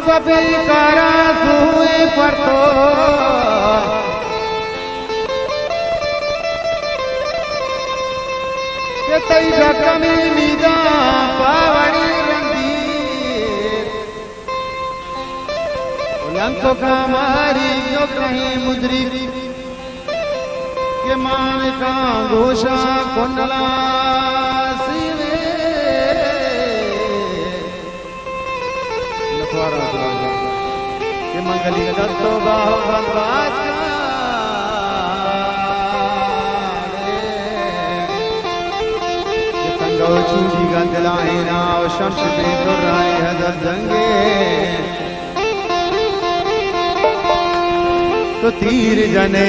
सभी करा सुए पर तो के तई जकमी मीदा पावड़ी तो हमारी जो कहीं मुद्री के मान का घोषा कुंडला सीवे के मंगली दत्तो बाबाज के संगो छूटी गंदलाए ना शम्स पे दुर्राए हजर जंगे तो तीर जने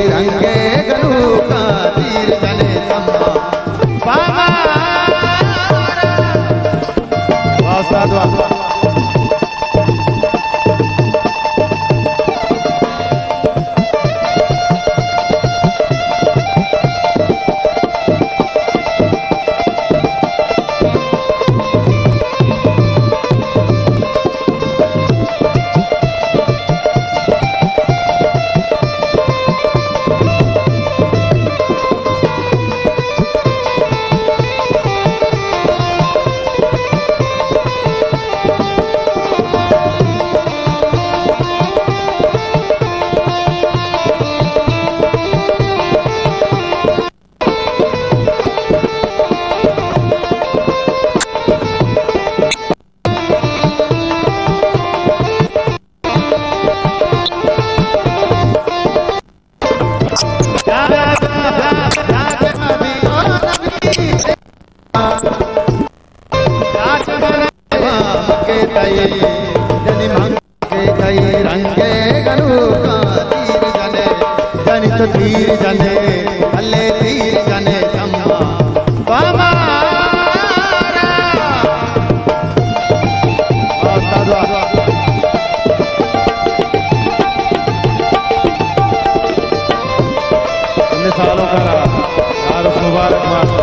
रंगे गलू का तीर जने सम्मा पामा वास्ता तीर जने भले तीर जने सम्मा पामा सालों का मुबारकबाद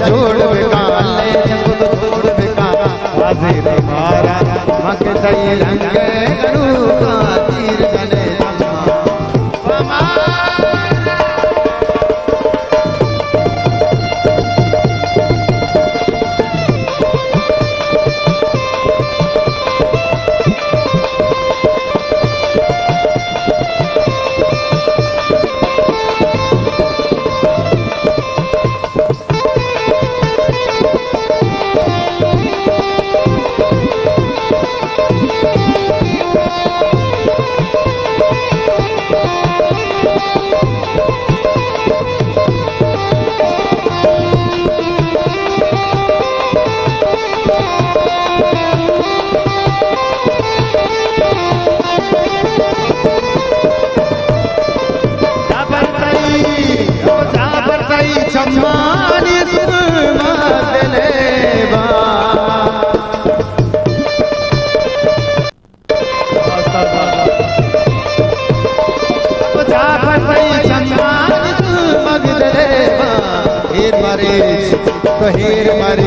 जोड़ बेका ले तो जोड़ बेका हाजिर मारा मके सही रंग गरू का तीर जने हेर मारे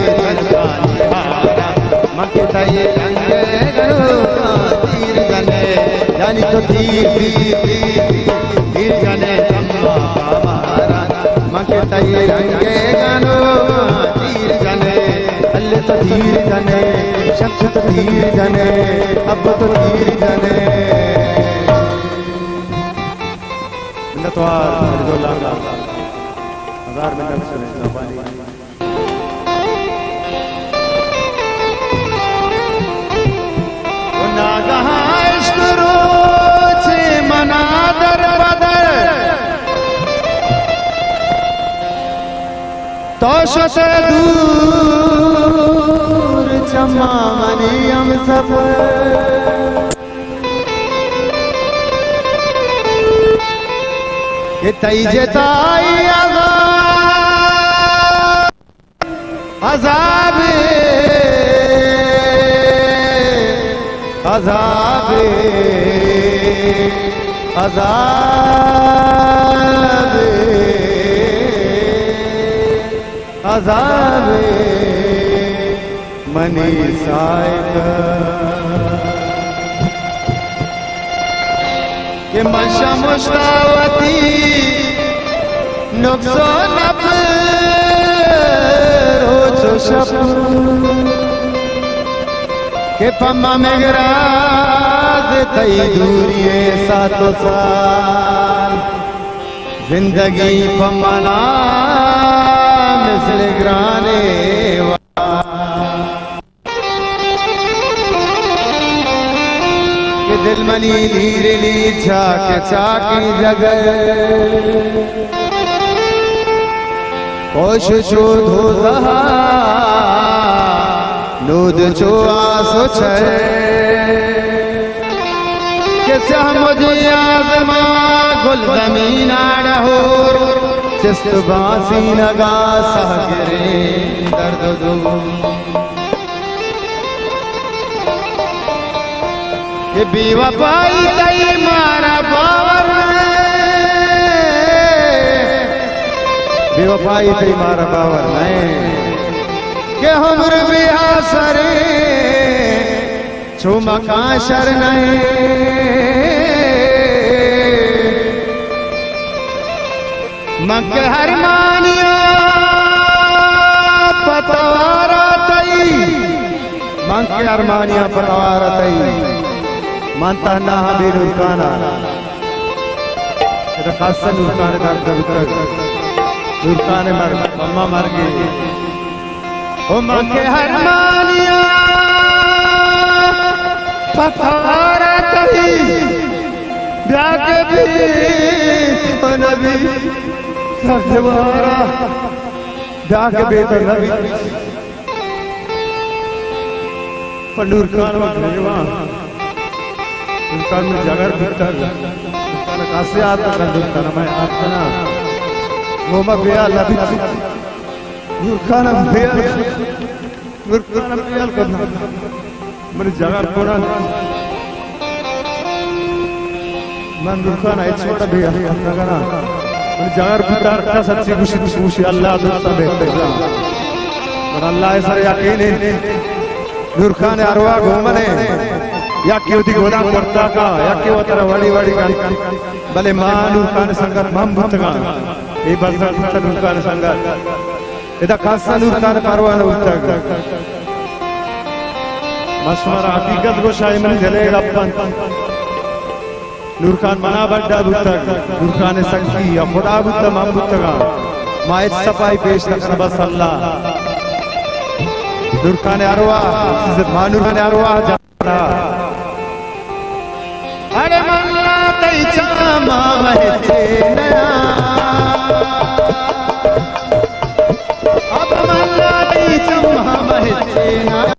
मके सही रंग गरू का तीर जने जानी तो तीर जने मारा मके सही रंग गरू तीर जने अल्ले तो तीर जने शख्स तो तीर जने अब तो तीर जने नतवार हजार मिनट से तो शत दूर चमानी हम सब के तई जताई अज़ाब अज़ाब अज़ाब अज़ाब मनी सायक के मशा मुश्तावती नुक्सो नफ रोचो शप के पम्मा में गराज तई दूरिये सातो साल जिंदगी पम्माना मिसल ग्राने के दिल मनी धीरे ली चाकी जगह कोशिशो धो नूद चो आसो छे के मुझे आजमा गुल जमीन आड़होर चिस्त बासी नगा सागरे दर्द दो के बेवफाई तई मारा बावर बेवफाई तई मारा बावर नहीं के हमर बिहासरे छुमा का शर नहीं मक हर मानिया पतवारा बांके अरमानिया परवारतई मानता ना हबीर उरकाना तेरा खासा उरकाने दर्द उतर उरकाने मर अम्मा मर गई ओ बांके अरमानिया परवारतई ब्याके भी ओ नबी सजवारा ब्याके भी तो नबी पंडूरकान में देवा उनका में जगर भीतर उनका कासे आता कंदुरकान में आतना वो में बेया लबी उनका में बेया करना मेरी जगर कोना मन दुर्कान है छोटा बेया करना मेरी जगर भीतर का सच्ची खुशी अल्लाह दोस्ता देखते जा और अल्लाह ऐसा यकीन है नूरखान अरवा घूमने या क्यों दी गोदा करता का या क्यों तेरा वाड़ी वाड़ी का भले मां नूरखान संगर मम भूतगा ये बंदर भूत नूरखान संगर इधर खासा नूरखान परवान उठक मशवरा हकीकत को शायद में जलेगा अपन नूरखान मना बड्डा भूतक नूरखान शक्ति या खुदा भूत मम भूतगा माइज सफाई पेश रखना बस अल्लाह नूरखान अरवा नूरखान अरवा जाना अरे मल्ला तई चामा महचे नया अब मल्ला तई चामा महचे नया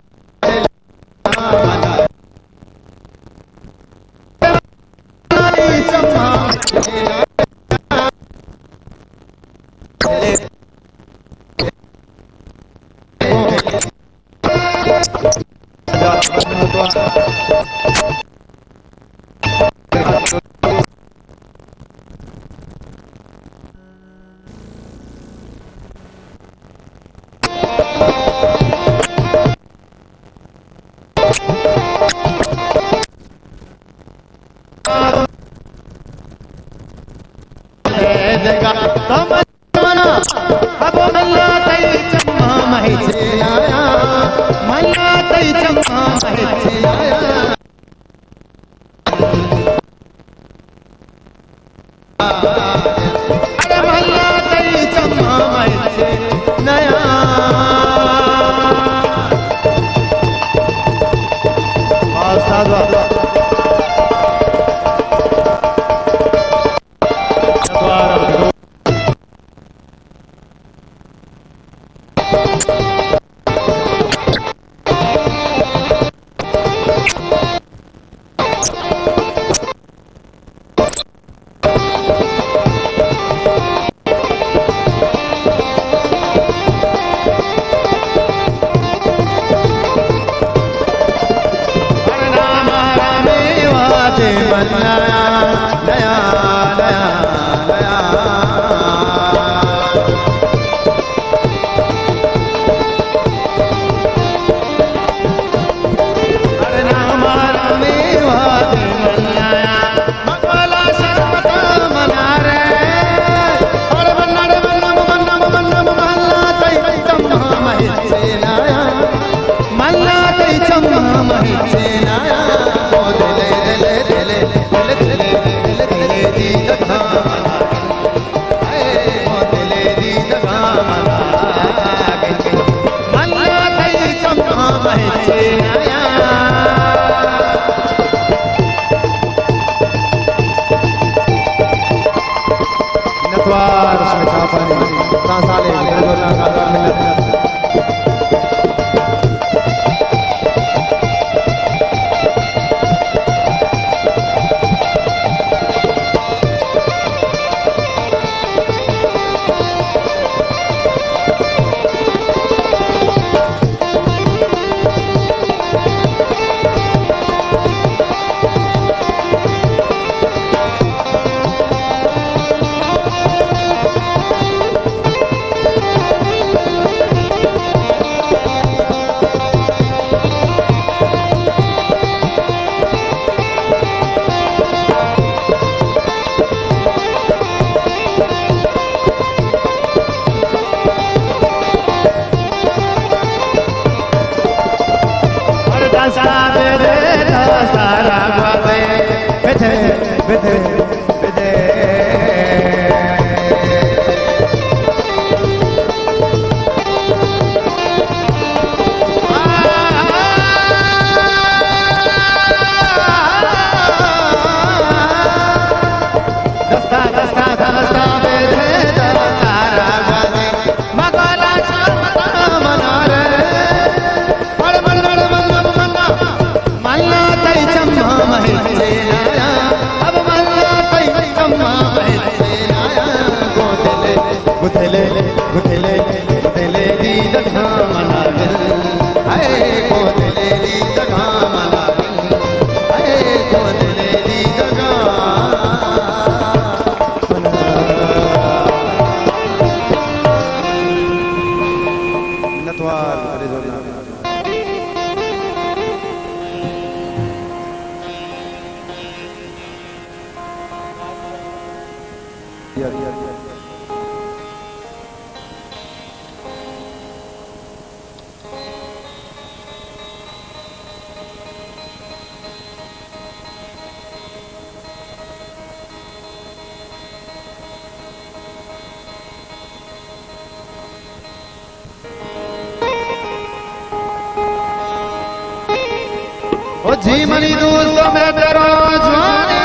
ओ जी मनी दोस्तों मैं तेरो जवानी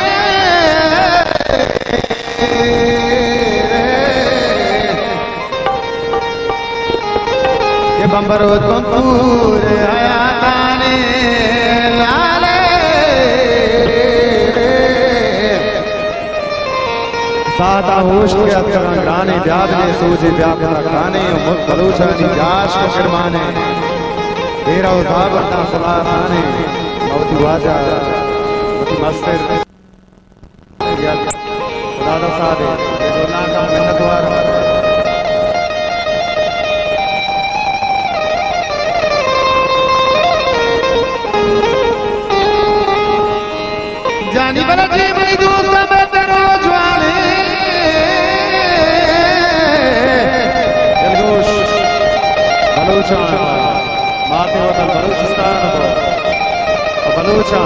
ये बंबरो तुमपूर आया ताने लाले सादा होश के अत्तर ग्राने ब्यागने सूझे ब्यागता खाने मुख बलूचानी जाश को शर्माने तेरा उदाबरता सलाह थाने अवती वाजा अवती मस्तर दादा सादे जोना का मिन्नतवार जानी बना जी मेरी दोस्त मैं तेरो जवानी दिलगोश बलूचा माते वतन बलूचिस्तान बलूचा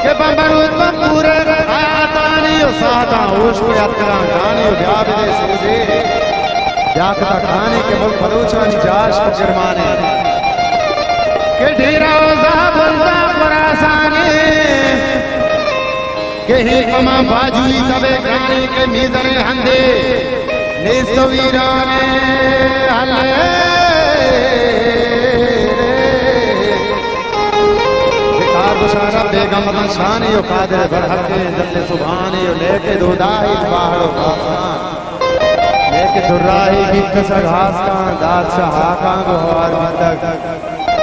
के बंबरूत पूरे आतानी सादा होश पे अत्करा गानी ब्याबे सूझे ब्याकता खाने के मुल्क बलूचा जाश को जरमाने के ढेरा ज़ाबंदा परासाने के ही कमा बाजुई तबे गाने के मीज़रे हंदे नेस्तवीराने हले बुशारा बेगम शान यो कादर बरहके जल्ले सुभान यो लेके दोदाई बाहरो घासान लेके दुर्राही की कसर घास का दाद शाहा गो और बंदक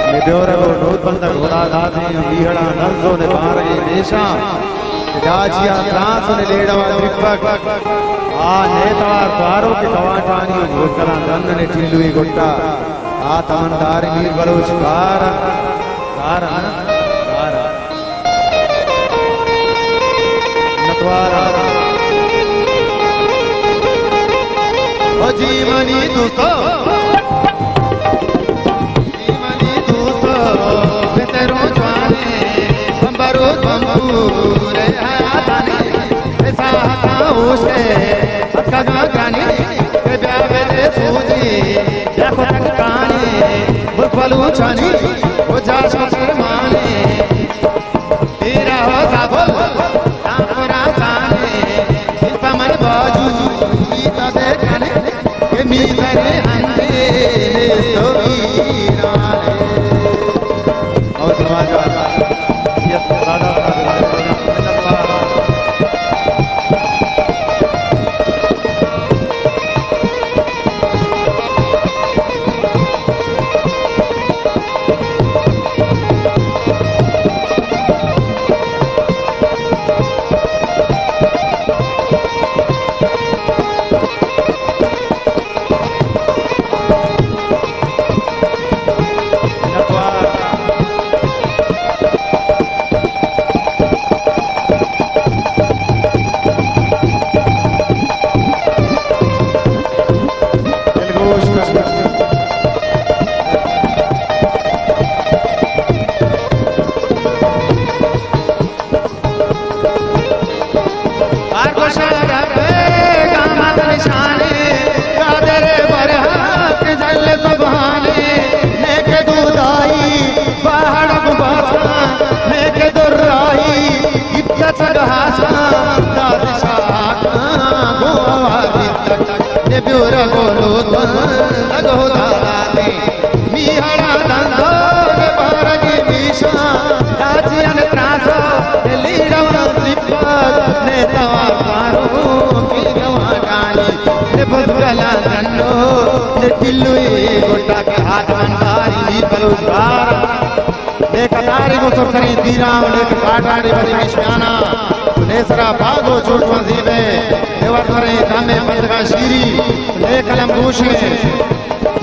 ने ब्योर गो नूत बंदक घोड़ा दादी बीहड़ा नंजो ने बारगे देशा दाजिया त्रास ने लेड़वा विपक आ नेतार द्वारों के कवाटानी भूतला दंड ने टिल्लुई गुट्टा आ तमनदार मीर बलोच कार ओ जीवनी दूतो तेरो जवानी बंबरो बंबूरे आतानी ऐसा उसे कगा गानी के ब्यावे दे सूजी देखो तक कानी बुलबुलू छानी ओ जाश शर्माने तेरा होगा बोल तापरा ताने पमन बाजू गीता देखने के मीतरे हंदे सोईराने और नवाजा ये दादा ब्योरा बोलो लगो दादा मीहड़ा दंदो बारगी बीशा राजियन त्रासो लीरवा दीपक ने तवा पारो की गवा गानी ने बुगला दंडो ने टिल्लुई गोटा के हाथ मंडारी बलुसार ने कतारी को सुरसरी दीरा ने काटाड़ी बड़ी मिशाना नेसरा बागो चोट वजीबे देवरधरे कामे पंदगा शीरी ले कलम दूशे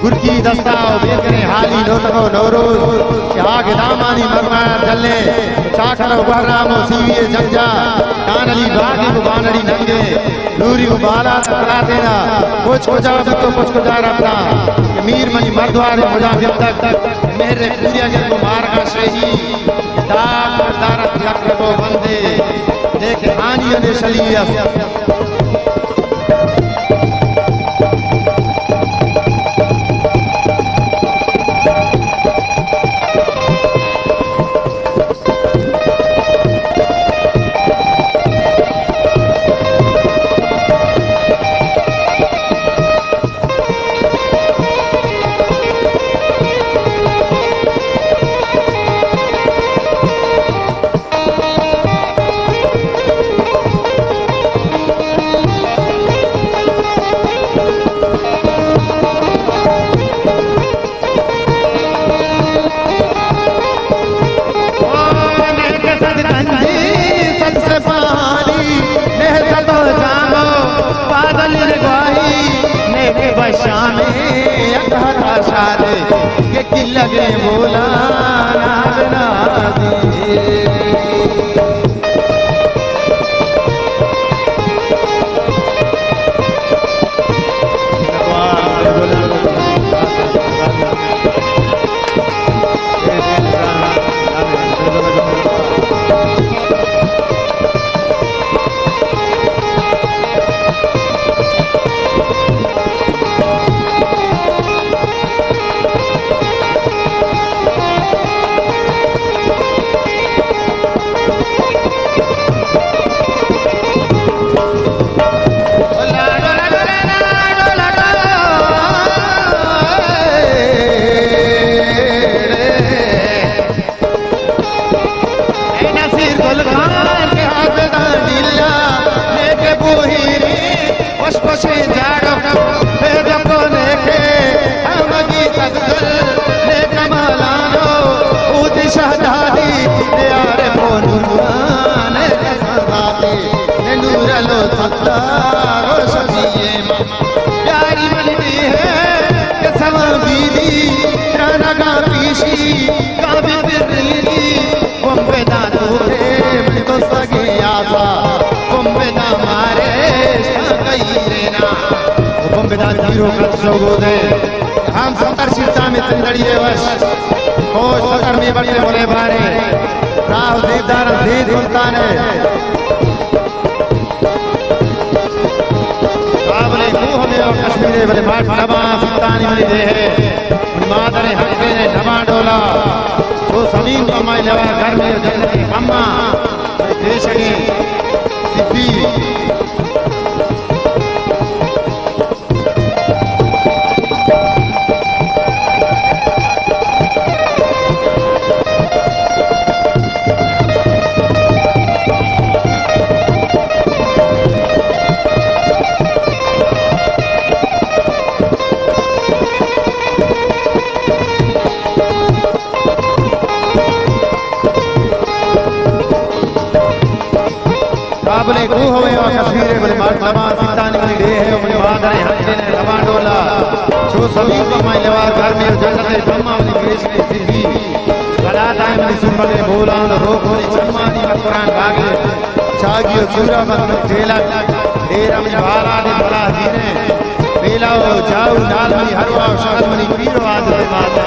गुरकी दस्ताओ बेकरे हाली नोतको नौरोज आग दामानी मरमार जल्ले चाकरो बहरामो सीविए जंजा कानली बागी को बानड़ी नंगे नूरी को बाला तकरा देना कुछ को जा तो कुछ को जा रहा मीर मनी मर्दवार मुजाहिद तक मेरे पूरिया के को मार का शही दाग दारत लक्र को बंदे देख आनियों ने शलीयत कि लगे बोला प्यारी बनती है हम सतर शिक्षा में तंदड़िए वश कोश सतर में बड़े बोले बारे राव दीदार दीद सुल्तान काबले कुह में और कश्मीरे बले बाट नवा सुल्तानी मनी दे है मादरे हक़े ने नवा डोला तो समीन कमाई लेवा घर में जन्नत की अम्मा देश की सिद्धि काबले को होवे और कश्मीरे बले बाट नवा सीतानी मनी दे है अपने वादरे हक़े ने नवा डोला छो सभी कमाई लेवा घर में जन्नत ब्रह्मा मनी देश की सिद्धि गला दाए मनी सुनबले बोला रोक मनी चम्मानी कुरान भागे चागियो सूरा मत खेला डेरा मनी बाला दे बला दीने बेलाओ जाऊ नाल मनी हरवा शहर मनी पीर वादे माता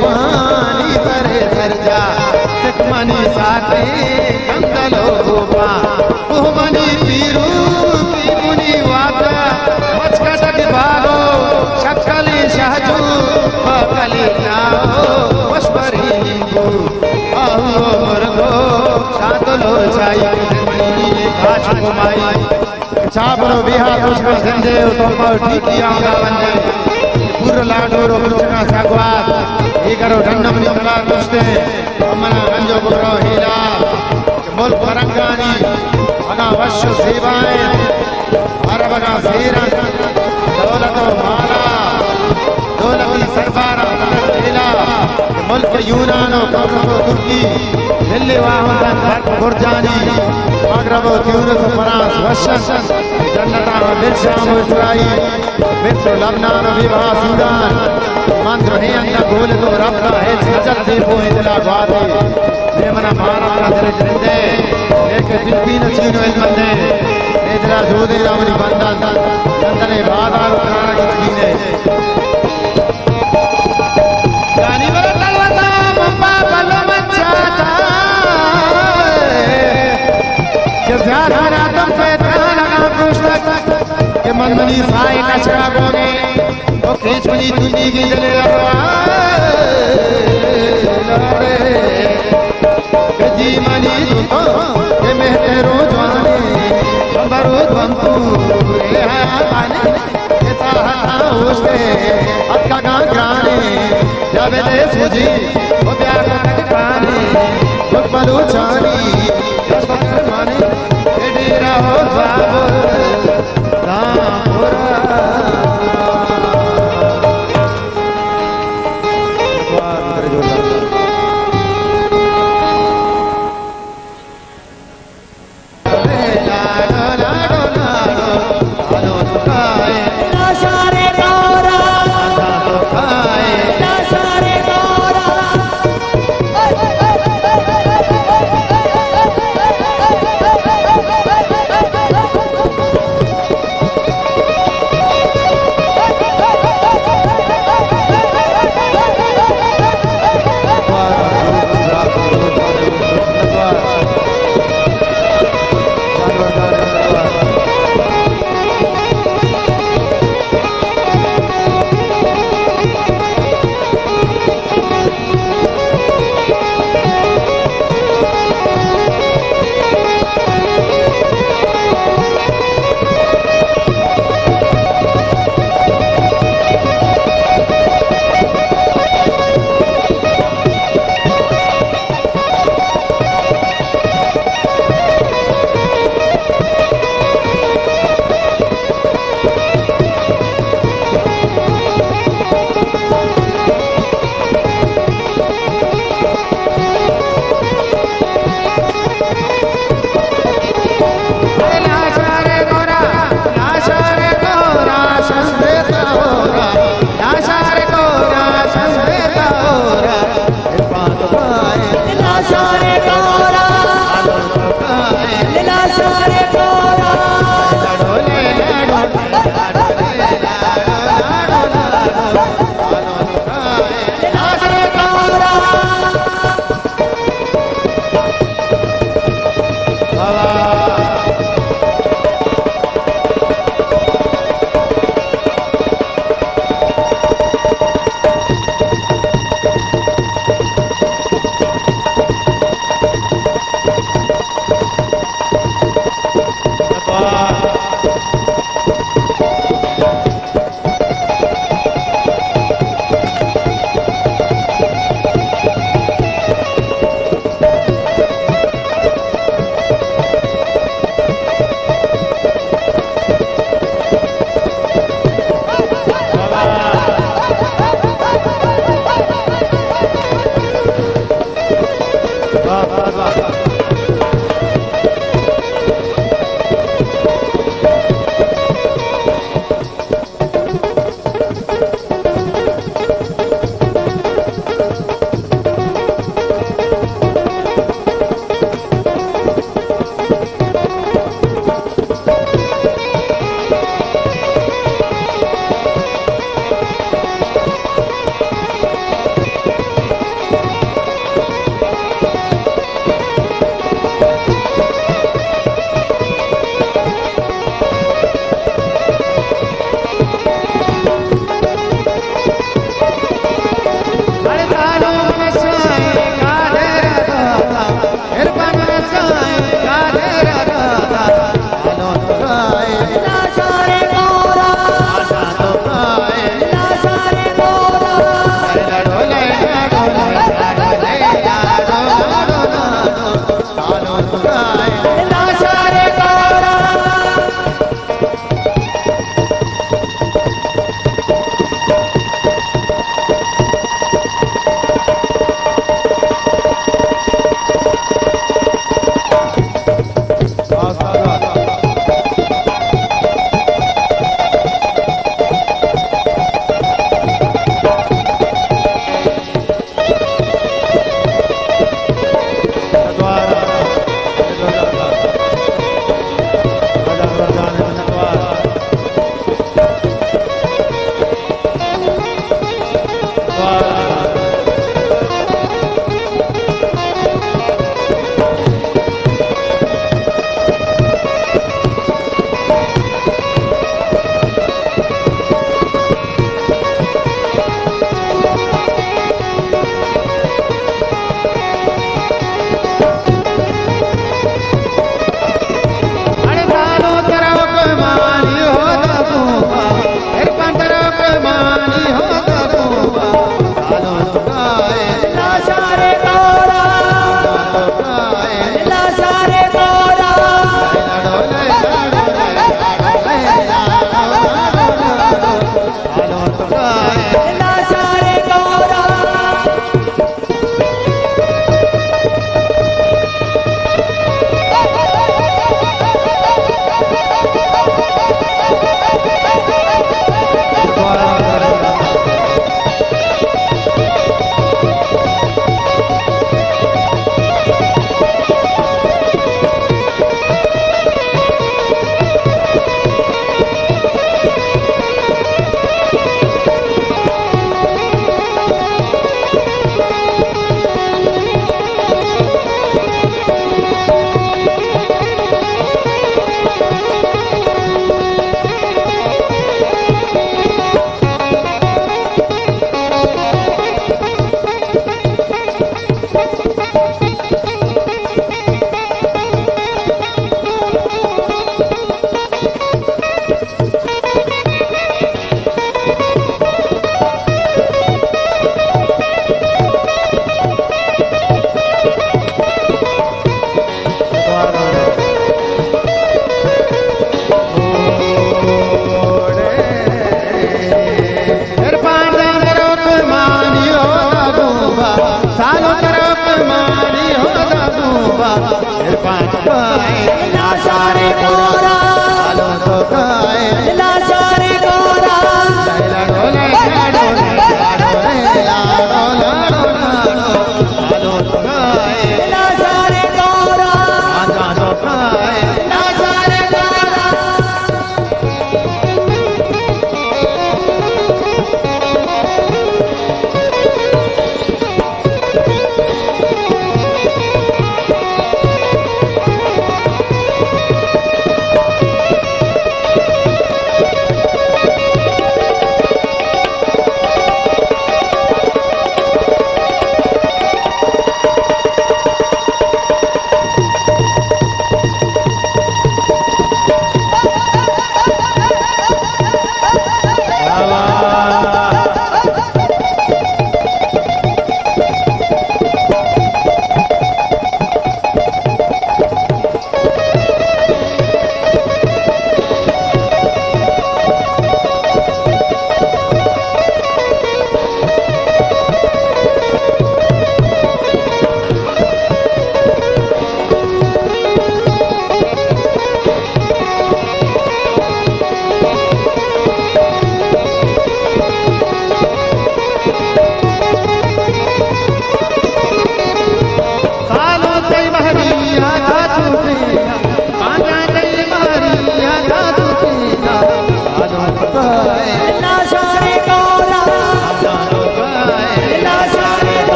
पानी करे दर्जा चकमनी साथे कंदलो गोपा उमनी पीरू पीमुनी वाता मचकट भागो शकली शहजू बकली नाओ पुष्परी नींबू आहू मुर्गो सातलो छाई मनी काच घुमाई चाबरो बिहा पुष्कर संजय तो पर ठीक आंगा बंदे पूरा लाडोरो पुष्कर सागवात करो डंडम निकला दोस्ते अमना गंजो बुरो हीला मुल्क परंगानी अगा वश सेवाएं अरबगा सेरा दौलत माला दौलती सरबार हीला मुल्क यूनान और तुर्की दिल्ली वाहन गुरजानी मगरबो ट्यूनिस फ्रांस वशन जन्नता बिरशाम इसराई बिरशो लबनान विवाह सूडान मंत्र है अंदा गोल तो रब्ता है नजर दे वो इतला गाते मेमना मारा दिल जिंदे एक दिलकी नसीन इल्मंदे इतला जोदे रावनी बंदा अंदर बादा कराना की ने जानी बरा तलवता मम्मा बल मचाता के ज्यादा तुम पे ताना पुस्तक के मनमनी साई कचरा गोगे ओ खींचनी तुझी की जले लड़े जी मनी तो के मेहरो जाने बरो बंतु रे आने ऐसा हटा होस्ते अक्का का ग्राने जब दे सुजी ओ प्यार का काने ओ बलू चानी जस माने एडीरा हो बाबू रामपुरा इरफान गाए लाशारे गोरा आलो तो गाए लाशारे गोरा लाडो लाडो आलो तो गाए लाशारे गोरा आजा तो गाए लाशारे गोरा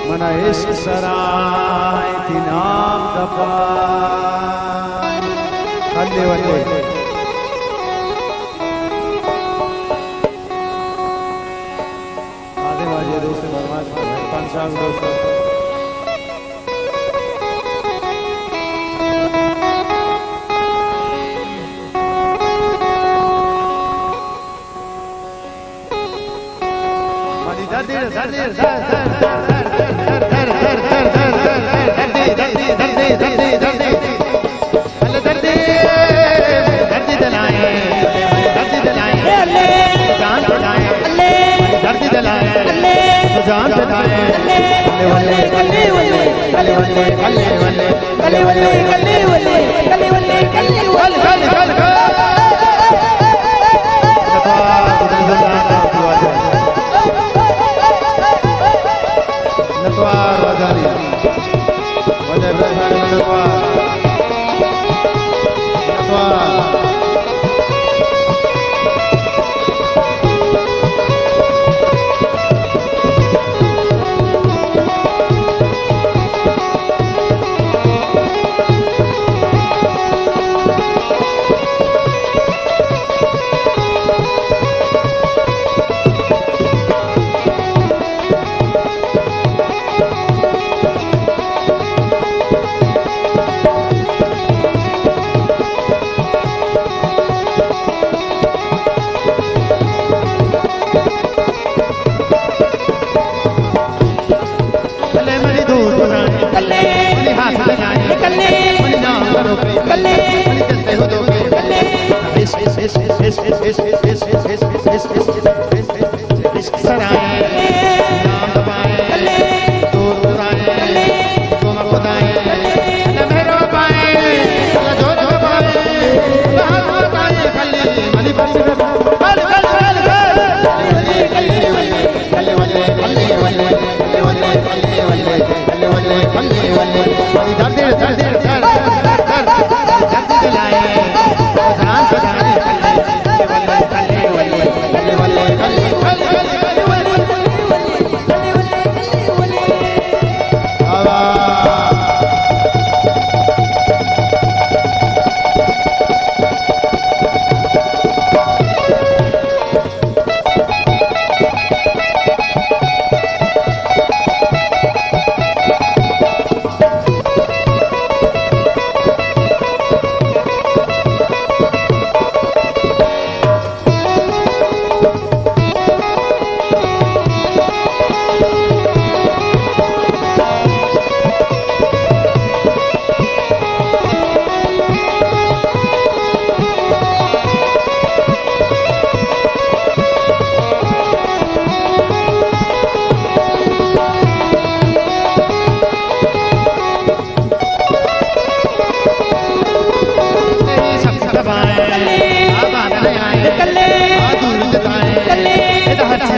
मना इश्क सराय थी नाम दफा वल्ले वल्ले आधे बाजे दोस्त बर्बाद पांच साल दोस्त जान दिलाए कले वल्ले कले वल्ले कले वल्ले कले वल्ले कले वल्ले कले वल्ले कले वल्ले कले वल्ले कल कल नतवार वजारी वजर नतवार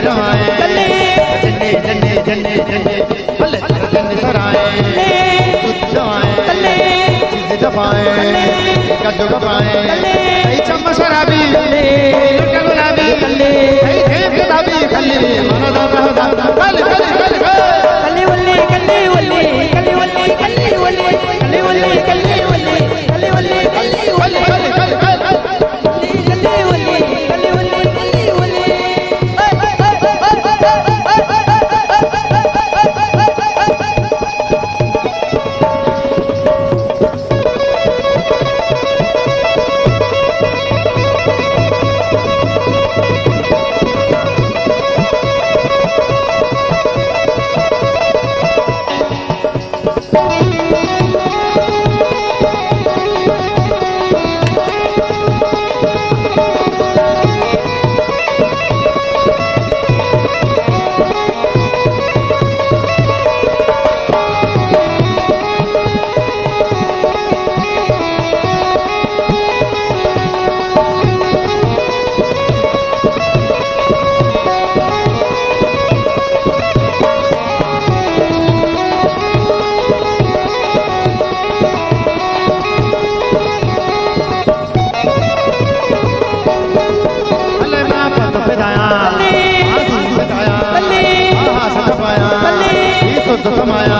जमाए कल्ले जन्ने जन्ने जन्ने जन्ने भले जन्ने सराए दूध जमाए कल्ले चीज जमाए कद्दू कमाए कल्ले कई चम्मच शराबी कल्ले लुट्टा गुलाबी कल्ले कई खेत गुलाबी कल्ली मना दादा दादा कल कल कल कल्ले वल्ले कल्ले वल्ले कल्ले वल्ले कल्ले वल्ले कल्ले वल्ले कल्ले वल्ले कल्ले वल्ले कल्ले वल्ले कल कल कल कल्ले वल्ले कल्ले वल्ले कल्ले वल्ले अल्लाह ना पत फिराया आदू बताया आहा सजपाया ये तो कमाया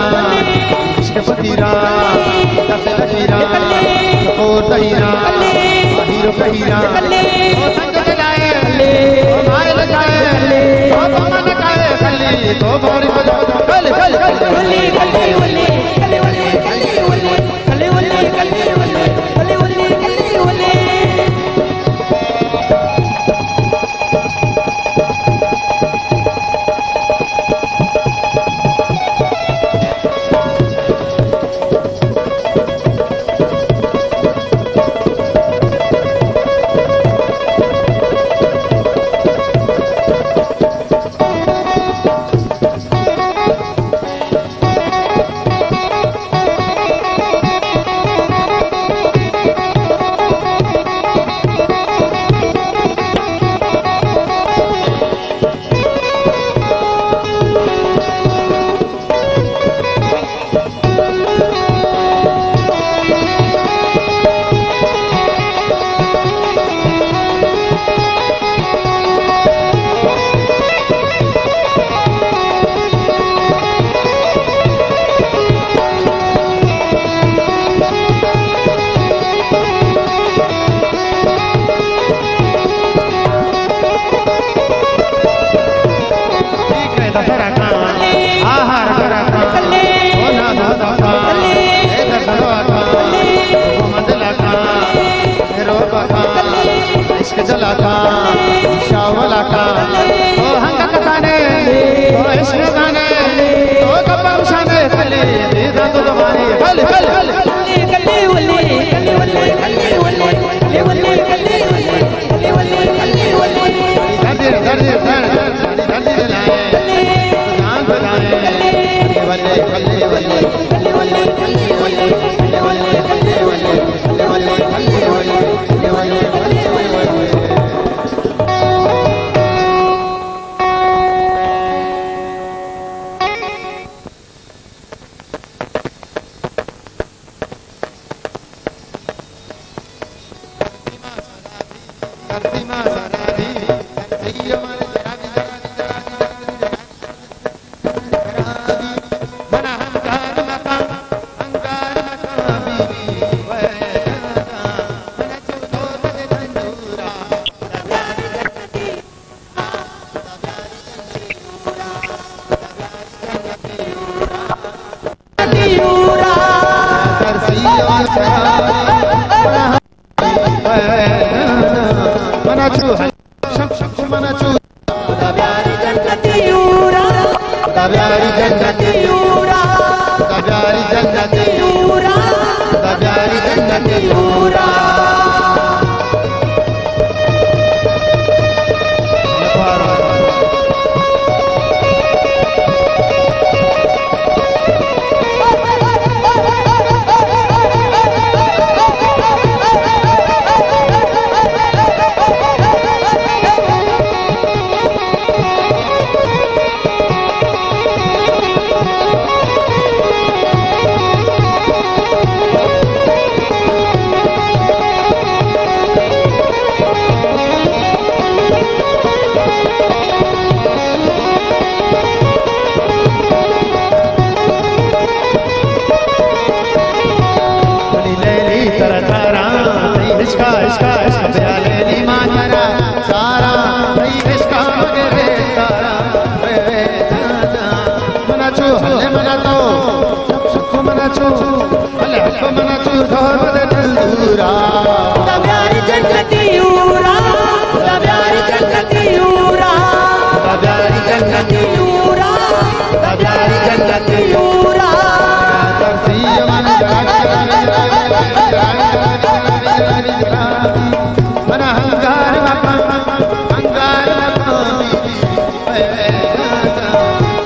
इश्क फकीरा दस लकीरा ओ तहीरा हीरो कहीरा ओ संग लगाए ओ माय लगाए ओ मन काए कल्ली तो बारी बजा कल कल कल वल्ले कल्ले वल्ले कल्ले वल्ले कल्ले वल्ले कल्ले वल्ले कल्ले वल्ले कल्ले वल्ले कल्ले वल्ले इश्क जला था शावला का ओ हंगा कताने ओ इश्क गाने ओ कब्बा शाने कले दीदा तो जमाने हल हल हल कल्ले वल्ले कल्ले वल्ले कल्ले वल्ले कल्ले वल्ले कल्ले वल्ले कल्ले वल्ले कल्ले वल्ले दर्द दर्द दर्द दर्द जलाए जान बनाए वल्ले कल्ले वल्ले कल्ले वल्ले कल्ले वल्ले कल्ले वल्ले कल्ले वल्ले कल्ले वल्ले कल्ले वल्ले कल्ले वल्ले कल्ले वल्ले इसका इसका इसका प्याले नी माजरा सारा भाई इसका मगरे सारा मनाचो हल्ले मनातो सबको मनाचो हल्ले हल्ले मनाचो धोर बदे तंदूरा प्यारी जन्नती यूरा प्यारी जन्नती यूरा प्यारी जन्नती यूरा प्यारी जन्नती यूरा मन हंगार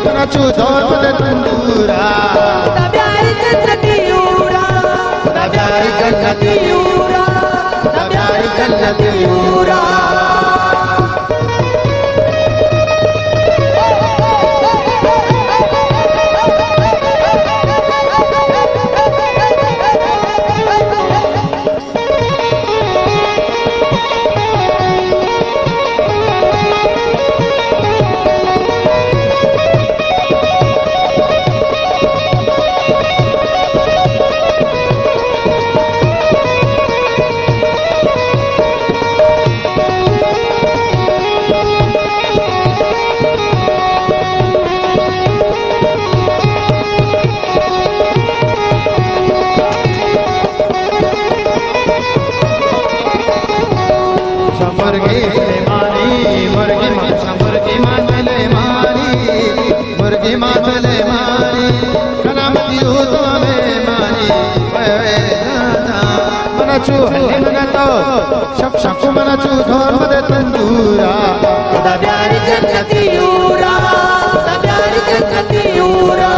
मनाचो धोर बदे तंदूरा प्यारी जन्नती यूरा प्यारी जन्नती यूरा प्यारी जन्नती यूरा मुर्गी मातले मारी कलामती हो तो में मारी मनाचू हल्ले मनातो शब शब मनाचू धोर बदे तंदूरा प्यारी जन्नती यूरा प्यारी जन्नती यूरा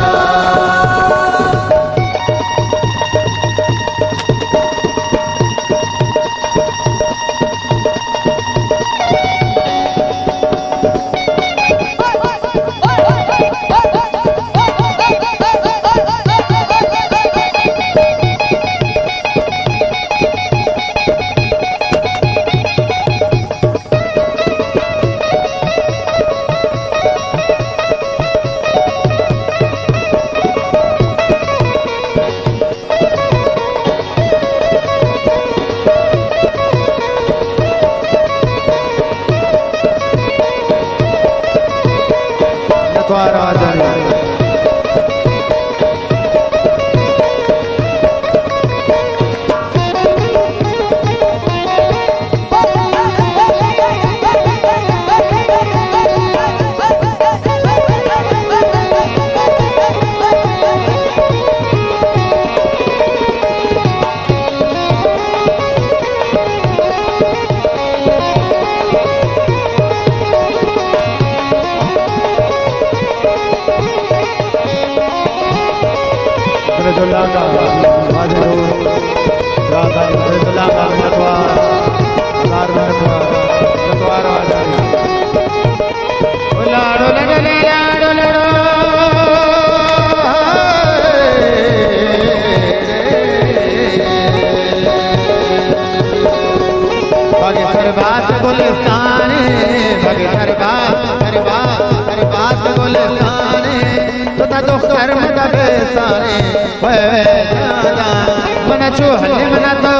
मनाचो हल्ले मनातो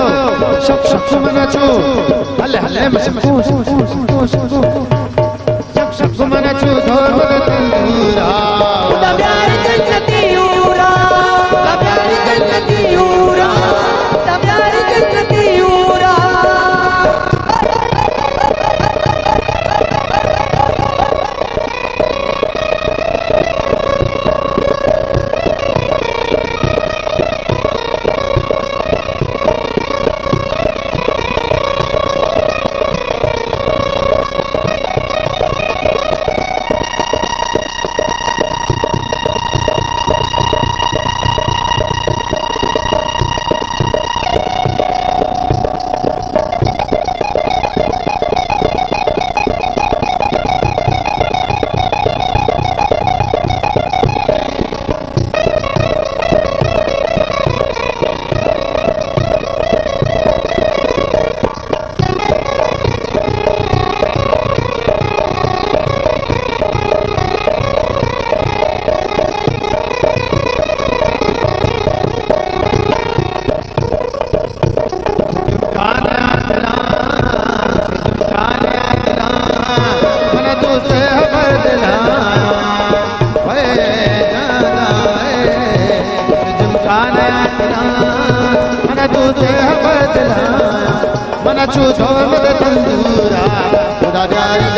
शब शब मनाचो हल्ले हल्ले शब शब मनाचो धोर बदे तंदूरा प्यारी जन्नती यूरा प्यारी जन्नती यूरा प्यारी जन्नती यूरा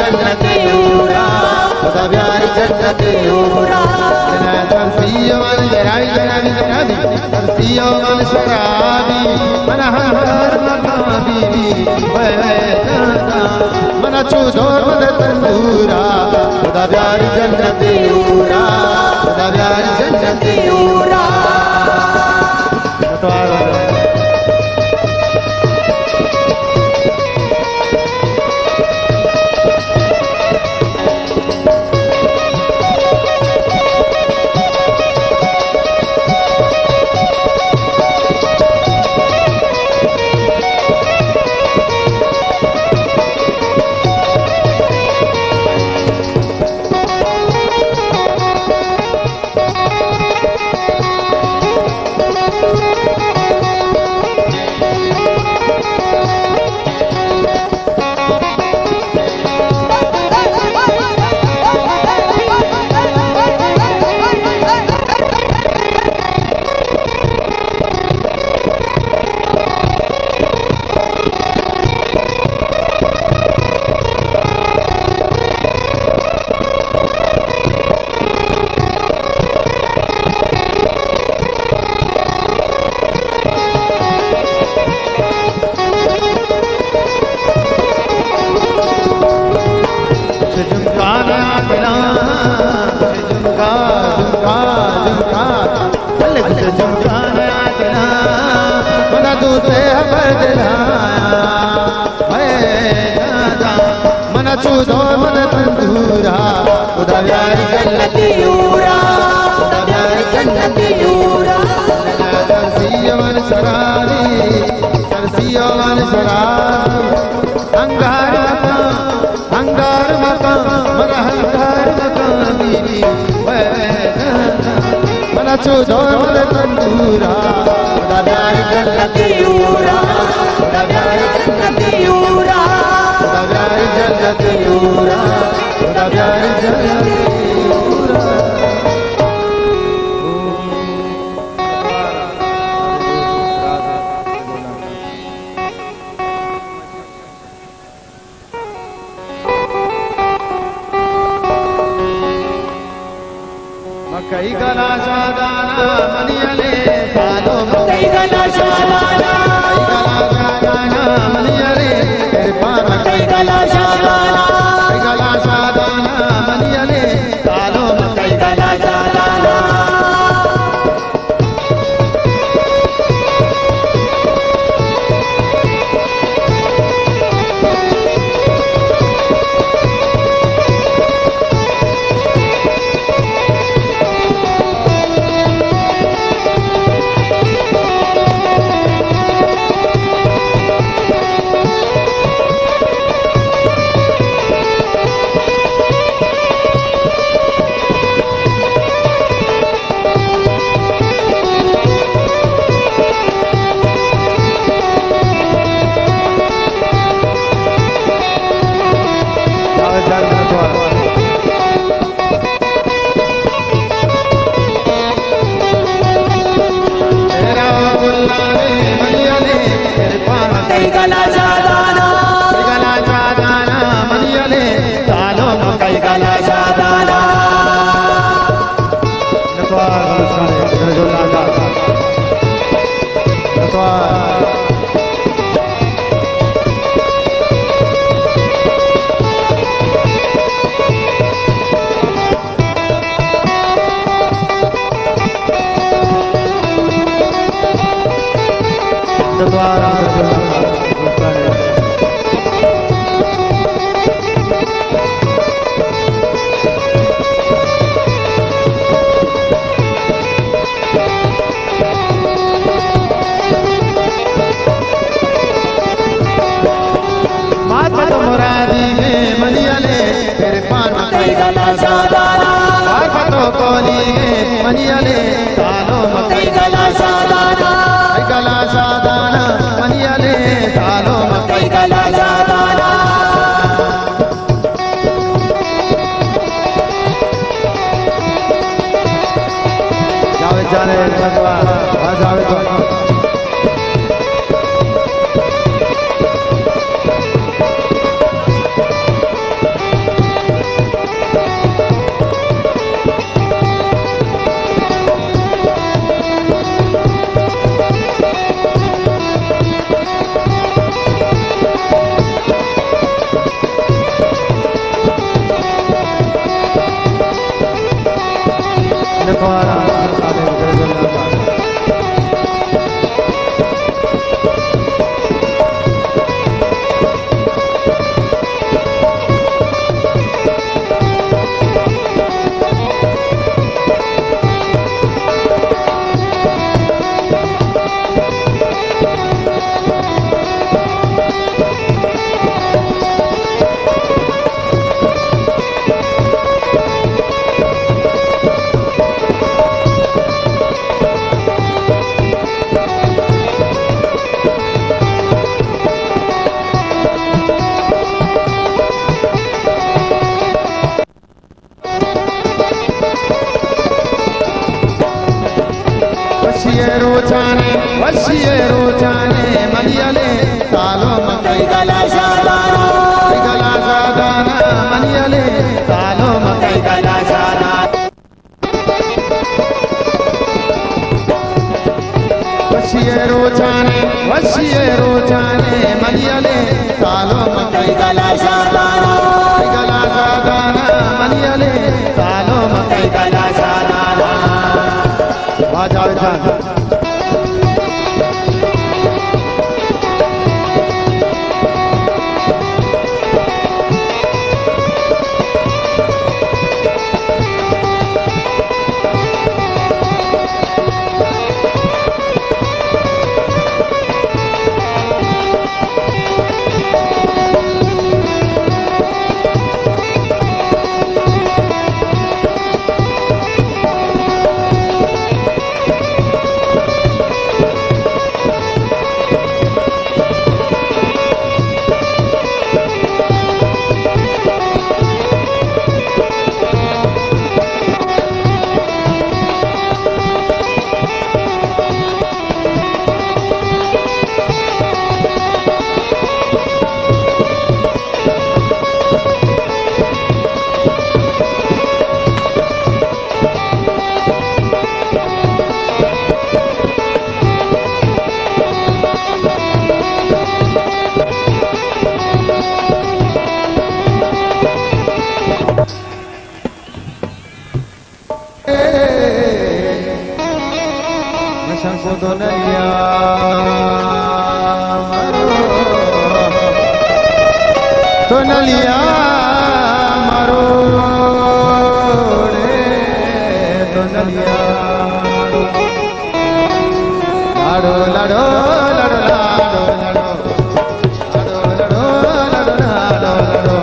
जन्नत यूरा खुदा प्यारी जन्नत यूरा सरसियो मन जराई जनाबी जनाबी सरसियो मन शराबी मन हर मकाबी मन चूधोर मन तंदूरा खुदा प्यारी जन्नत यूरा खुदा प्यारी जन्नत यूरा मन चूधो मन तंदूरा खुदा प्यारी जन्नत यूरा खुदा प्यारी जन्नत यूरा सरसियो मन शराबी सरसियो मन शराबी अंगार मकान मन हंगार मकान बीबी मन चूधो मन तंदूरा खुदा प्यारी जन्नत यूरा खुदा प्यारी जन्नत यूरा खुदा प्यारी जन्नत यूरा खुदा प्यारी जन्नत यूरा मकई गला शादाना मनियले सालो मकई गला शादाना मनियले मकई गला शादाना मनियले सालो मकई गला शादाना मनियले तालो मकई गला शादाना मनियले तालो मकई गला शादाना जावे जाने भगवा जावे तो लखवारा साधे गजला वशिये रोचाने मनियले सालो मकई गला शादाना गला सादाना मनियले सालो मकई गला शादाना वशिये रोचाने मनियले सालो मकई गला शादाना मनियले सालो मकई गला शादाना बाजा जान शंको तो नलिया मारो रे तो नलिया लाडो लाडो लाडो लाडो लाडो लाडो लाडो लाडो लाडो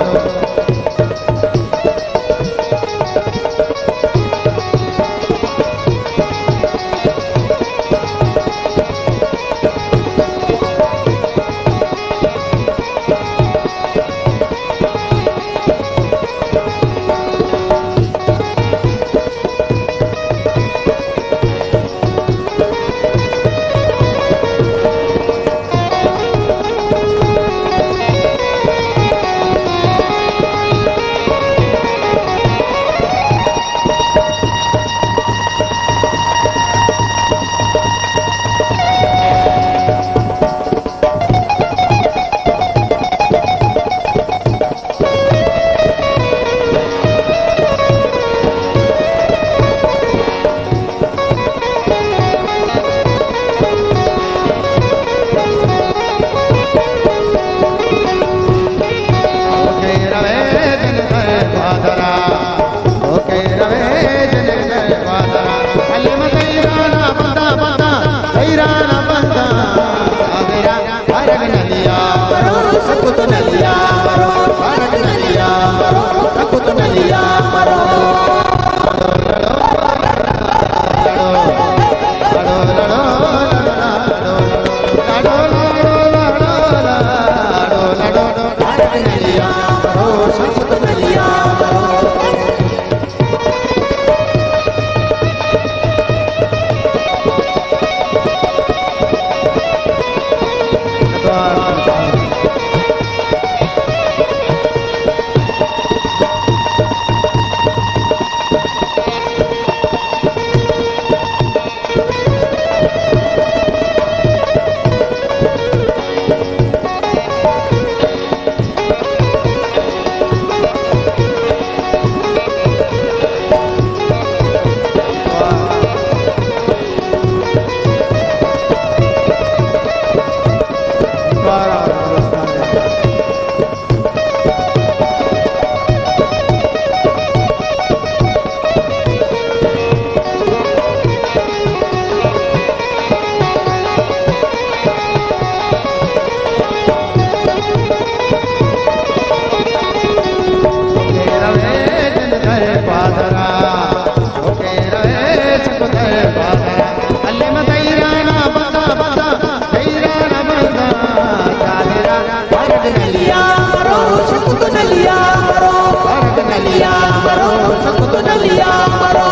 सकुत नलिया मरो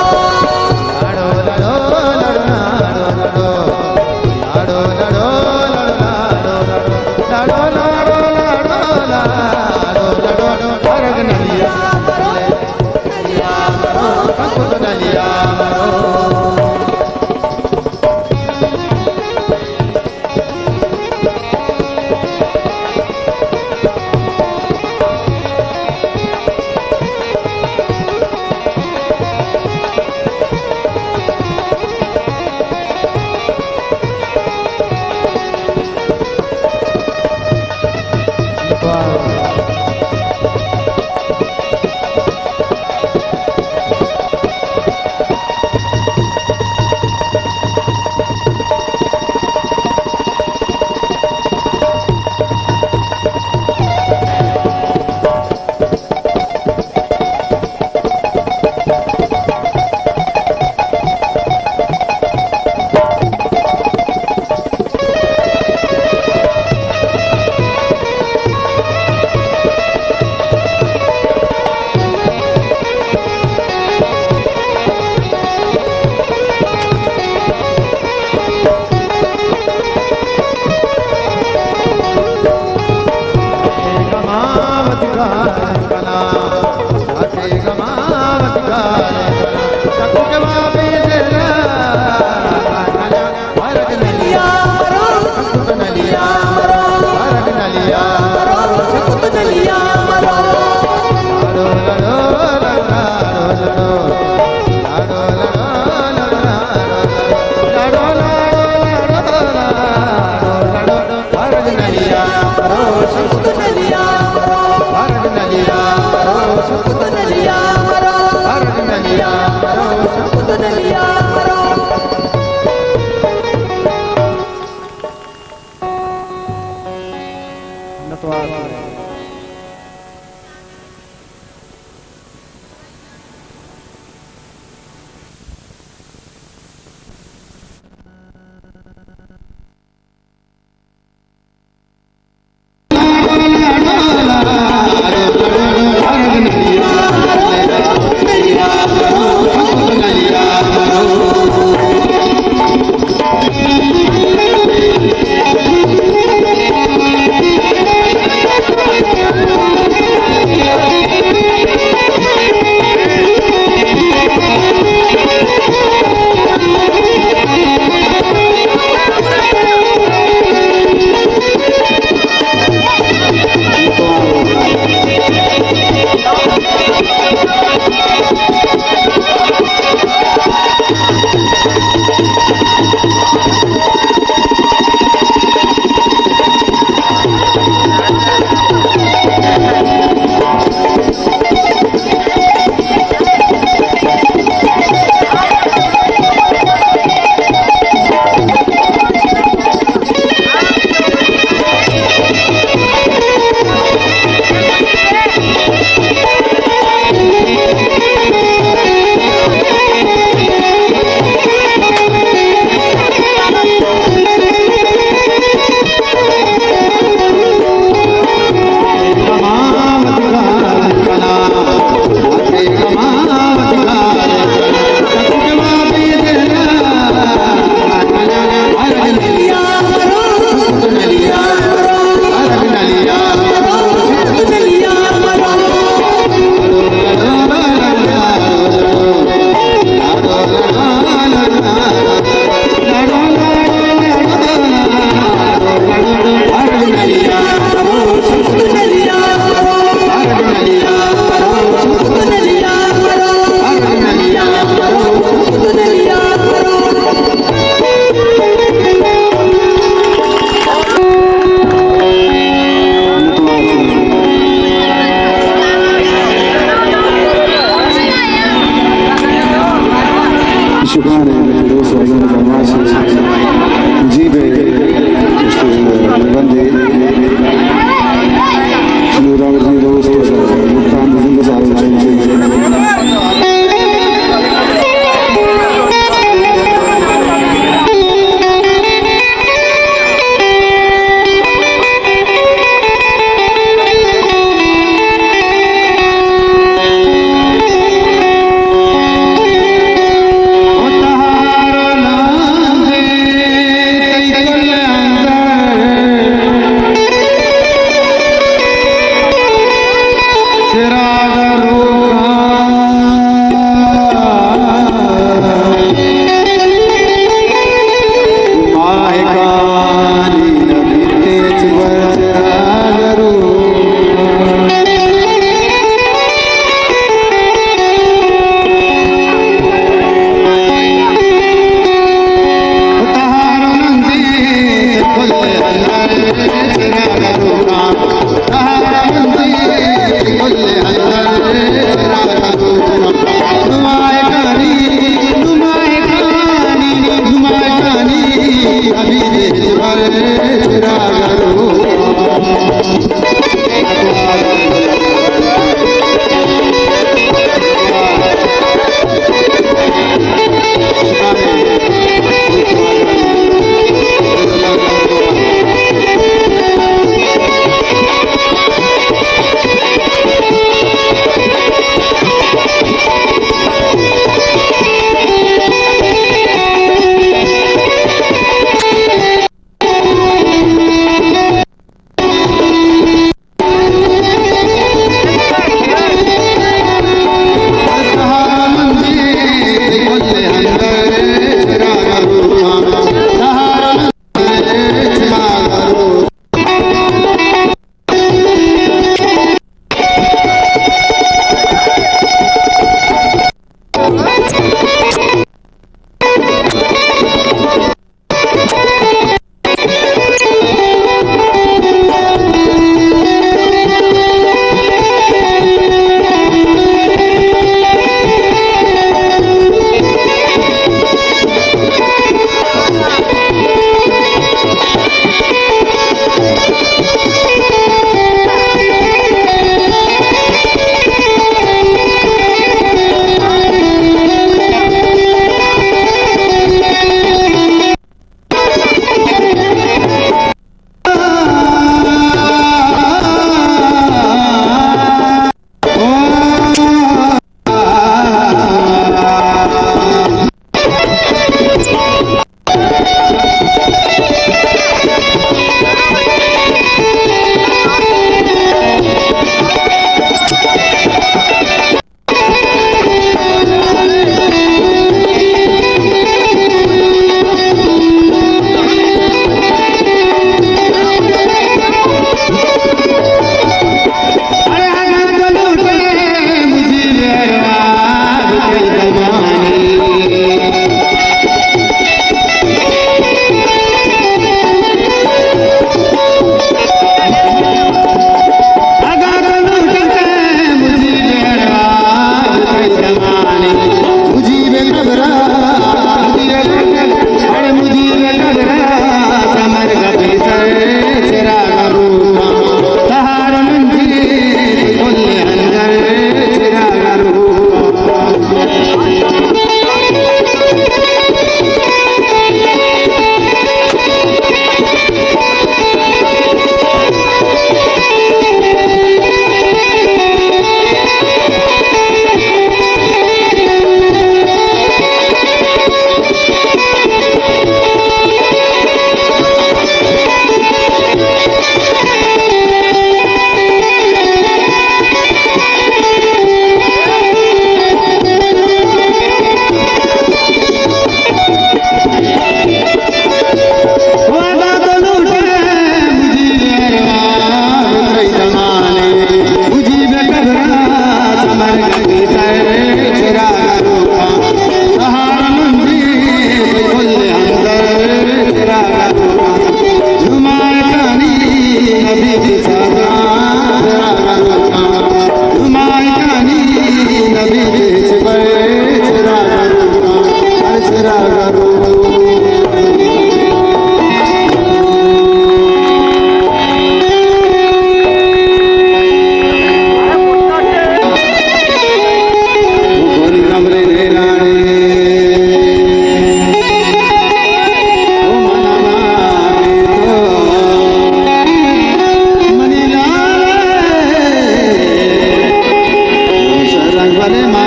लाडो लाडो लाडो लाडो लाडो लाडो लाडो लाडो लाडो लाडो फरक नलिया नलिया मरो सकुत नलिया मरो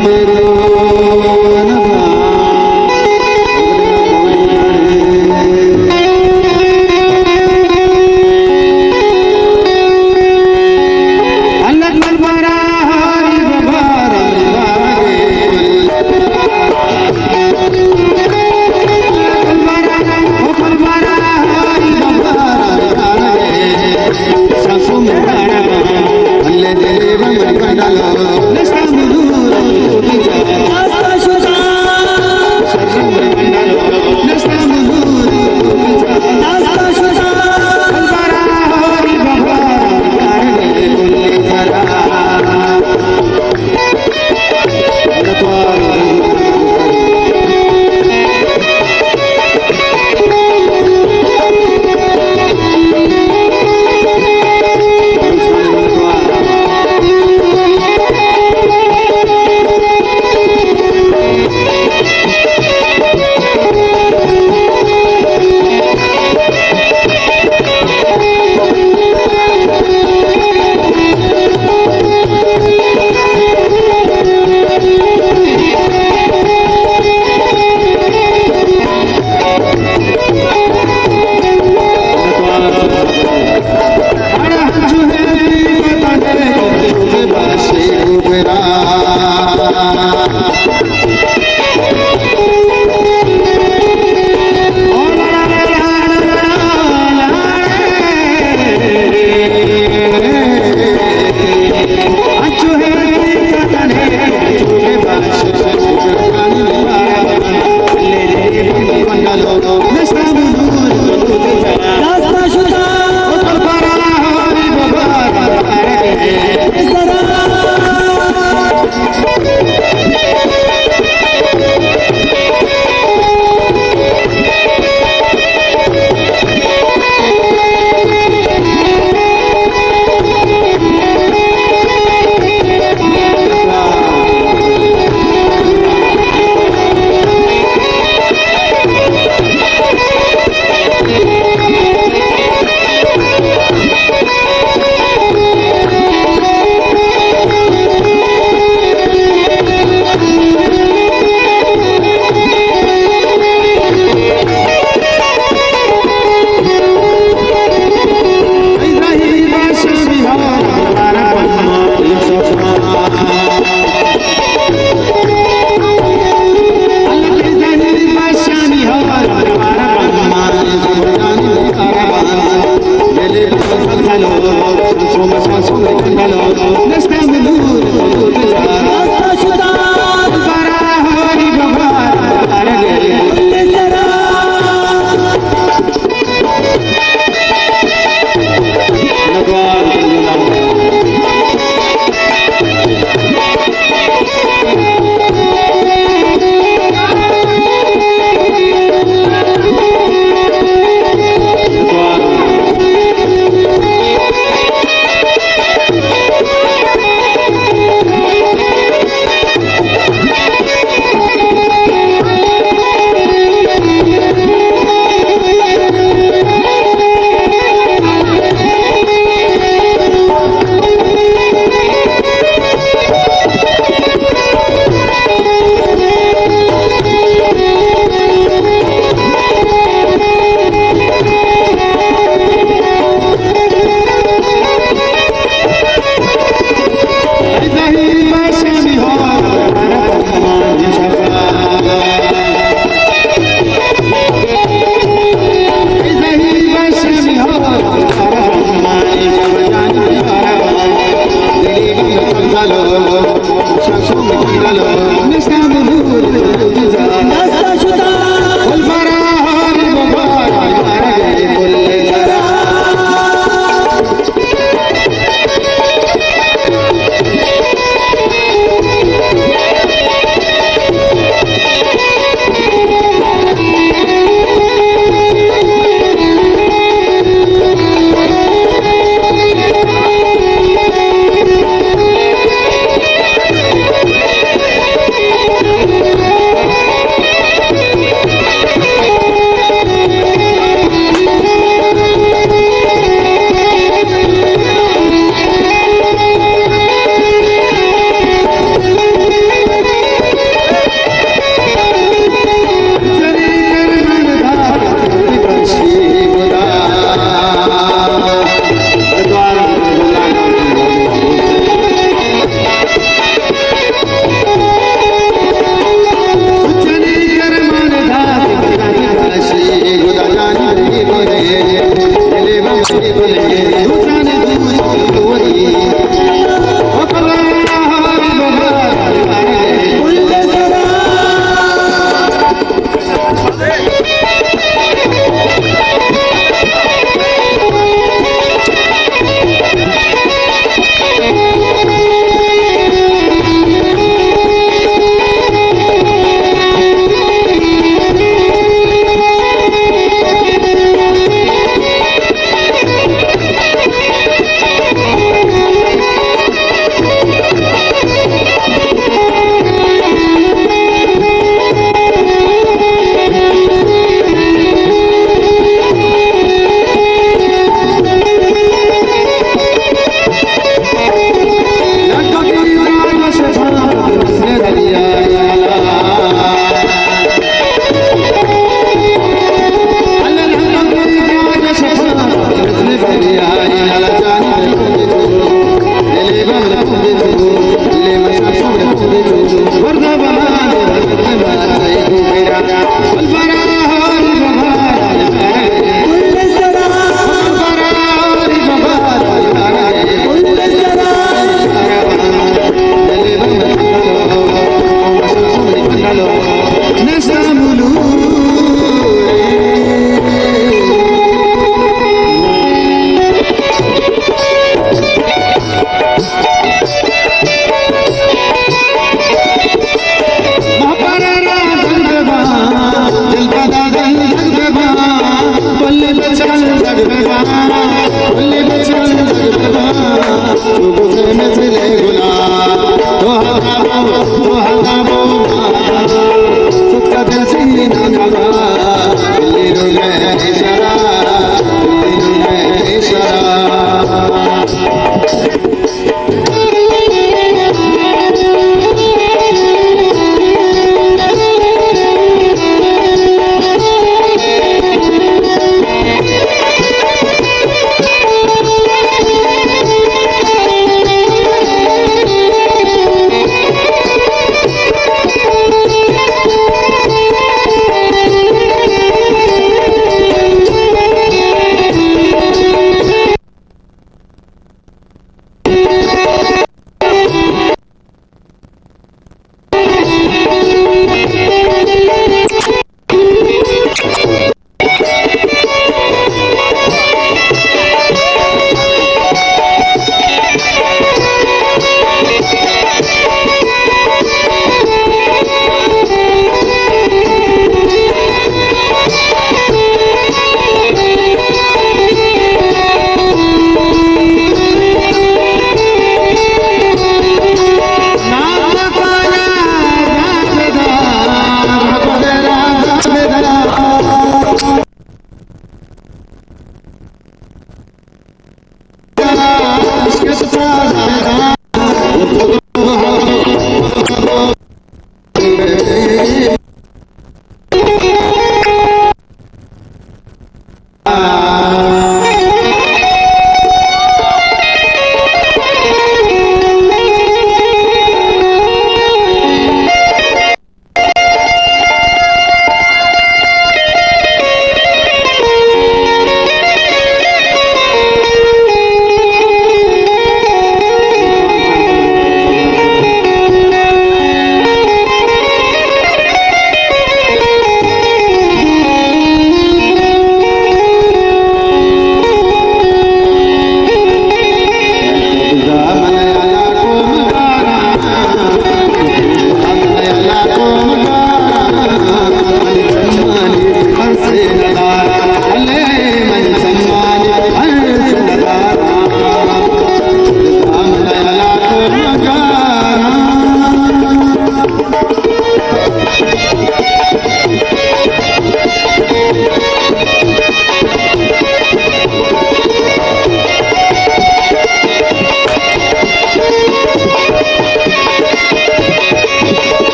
Zara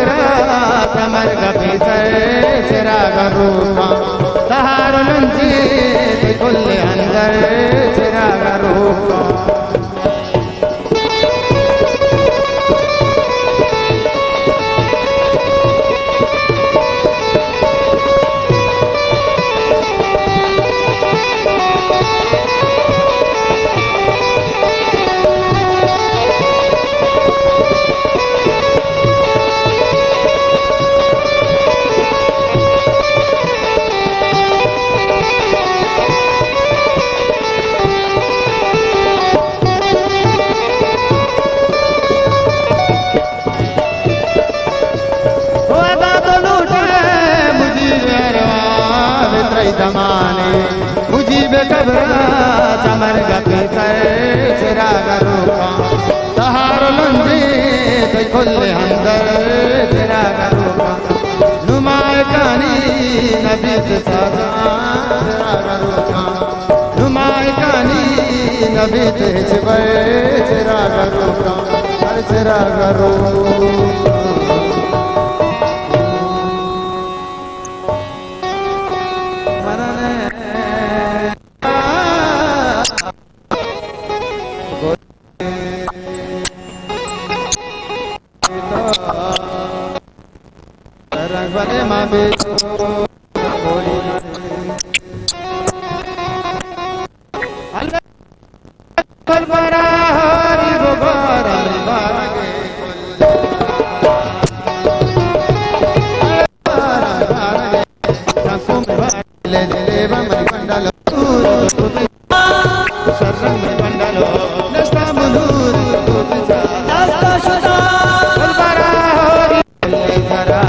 कबरा समर कभी सर चिराग रूपा तहार लंजी कुल अंदर चिराग रूपा जमाने मुजीब कबरा चमर गपी कर चिराग रूपा तहार लंजे खुले अंदर चिराग रूपा नुमाए कानी नबी सजा चिराग रूपा नुमाए कानी नबी चिराग रूपा चिराग रूपा बने माँ बेटो बरा हरी गोबारा ले ले बमरी मंडल शरण में मंडल नस्ता मुनूर नस्ता शुदा बरा हरी बरा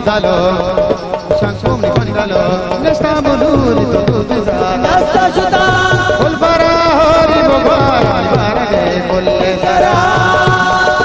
Dalo, Shankum Pandalo, Nesta Muluri Tutuza, Nasta Shuda, Ulbara Hori Bogara, Barage, Pulesara.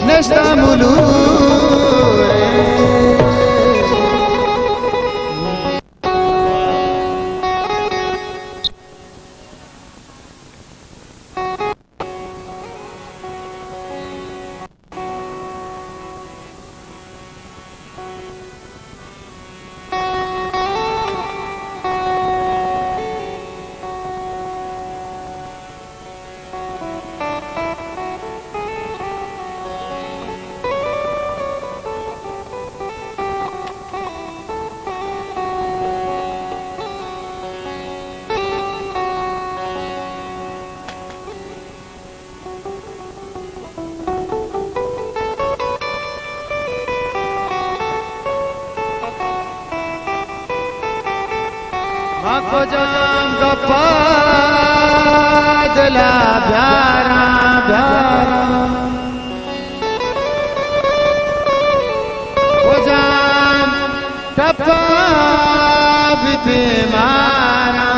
Nesta Mulure. Makojam gapadla pyara pyara Kojam tapa bite mara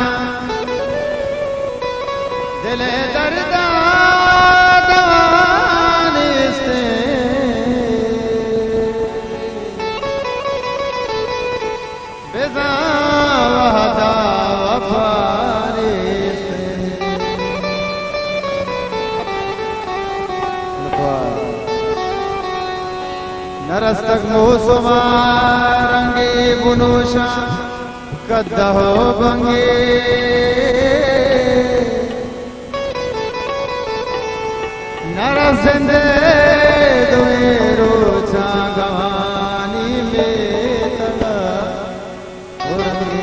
dile darda dawaniste beza Narastak Musuma Rangi Bunusha Kaddaho Bangi Narasende Duero Chagavani Metala Urangi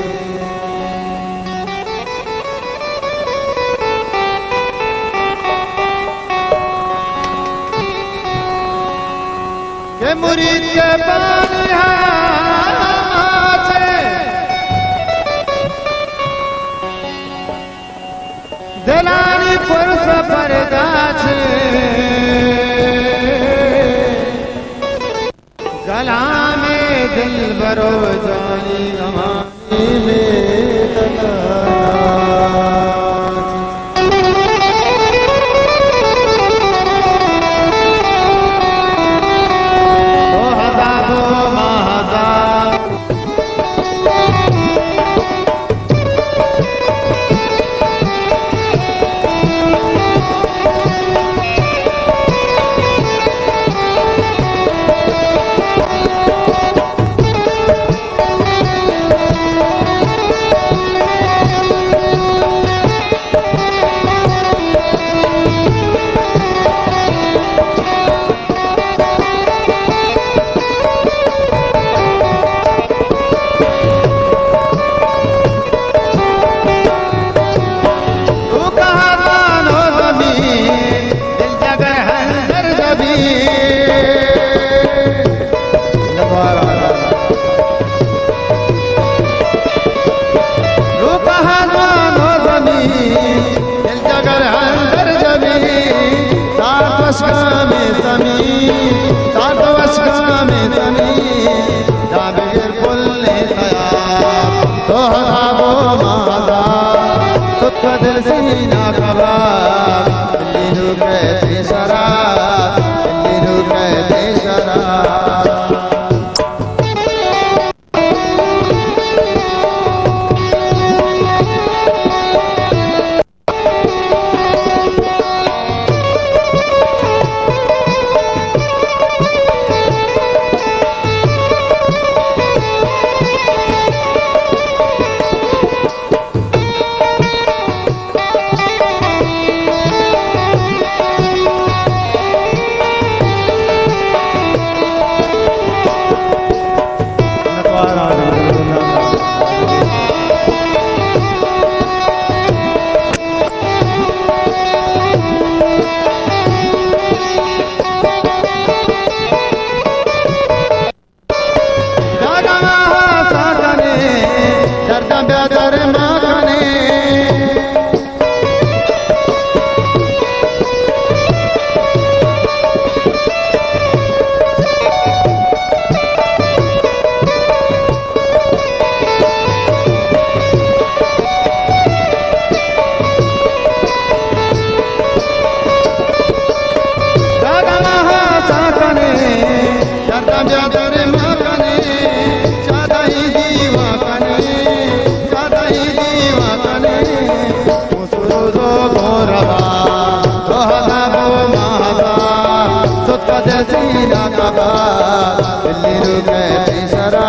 के मुरीद के पानिहाचे दिलानी पुरुष परदा छे गला में दिल बरो जानी गवानी में तला बंद्या तेरे माँ कने ज्यादा ही दीवा कने ज्यादा ही दीवा कने मुसुरो दो गोरबा तो हदा वो महाबा तो कदे सीना कबा दिल्ली रुके तेशरा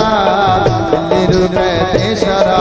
दिल्ली रुके तेशरा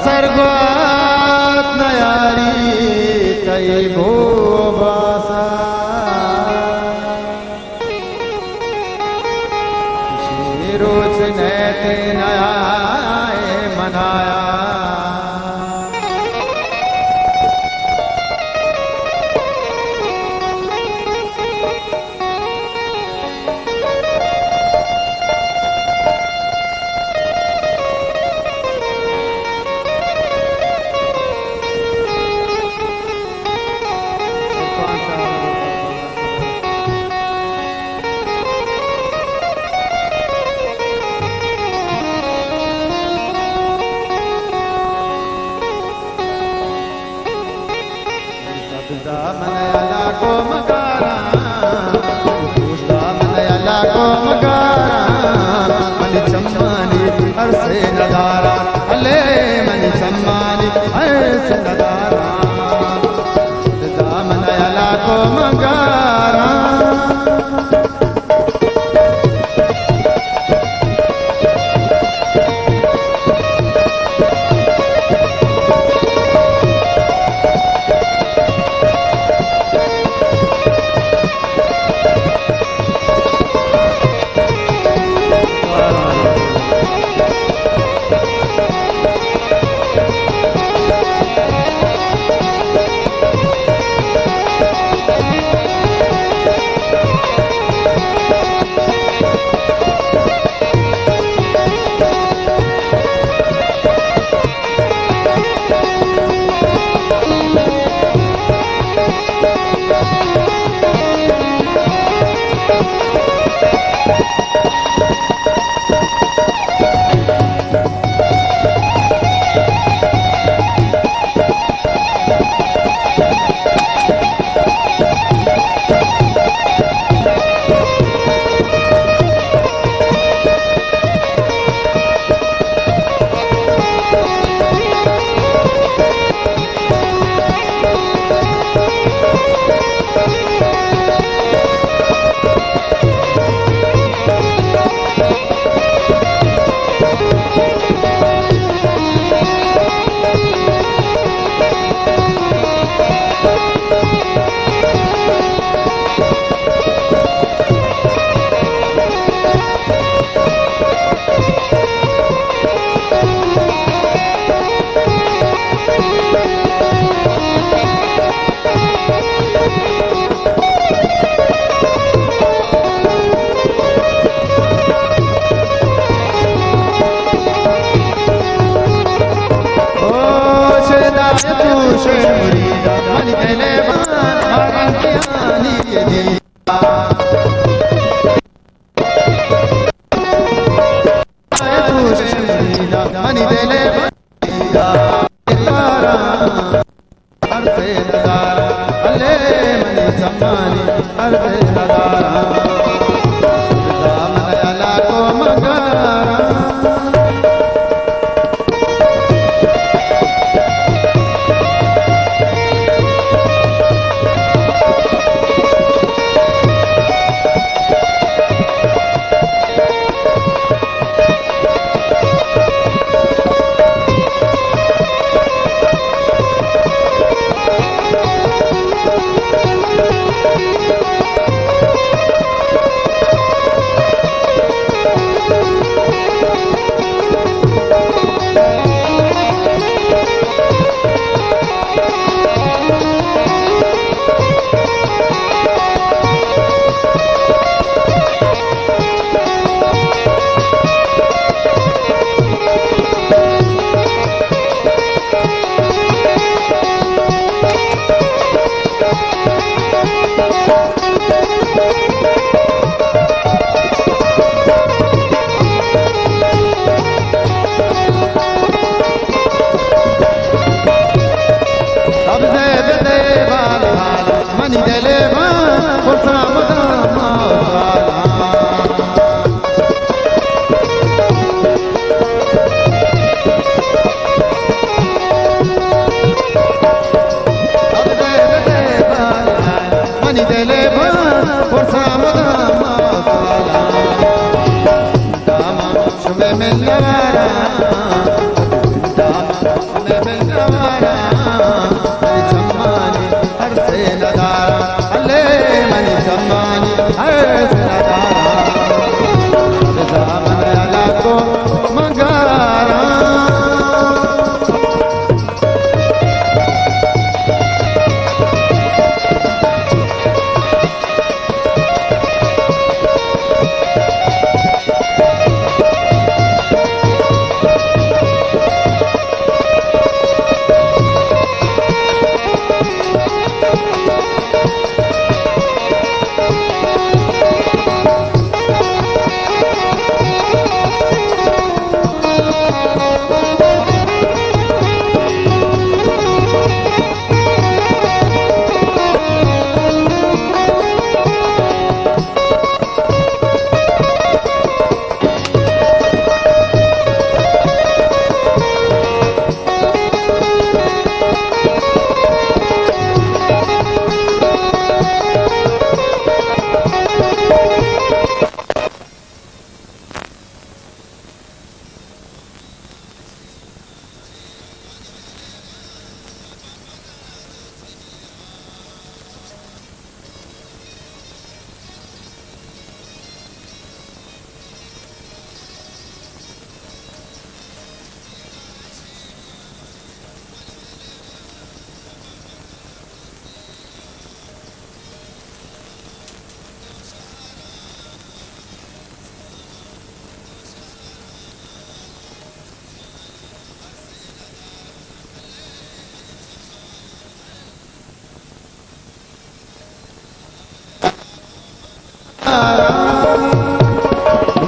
सर्गोत नयारी कई भोबासा रोज नैते नयाए मनाया सम्मानी हर्ष नदारा मंगारा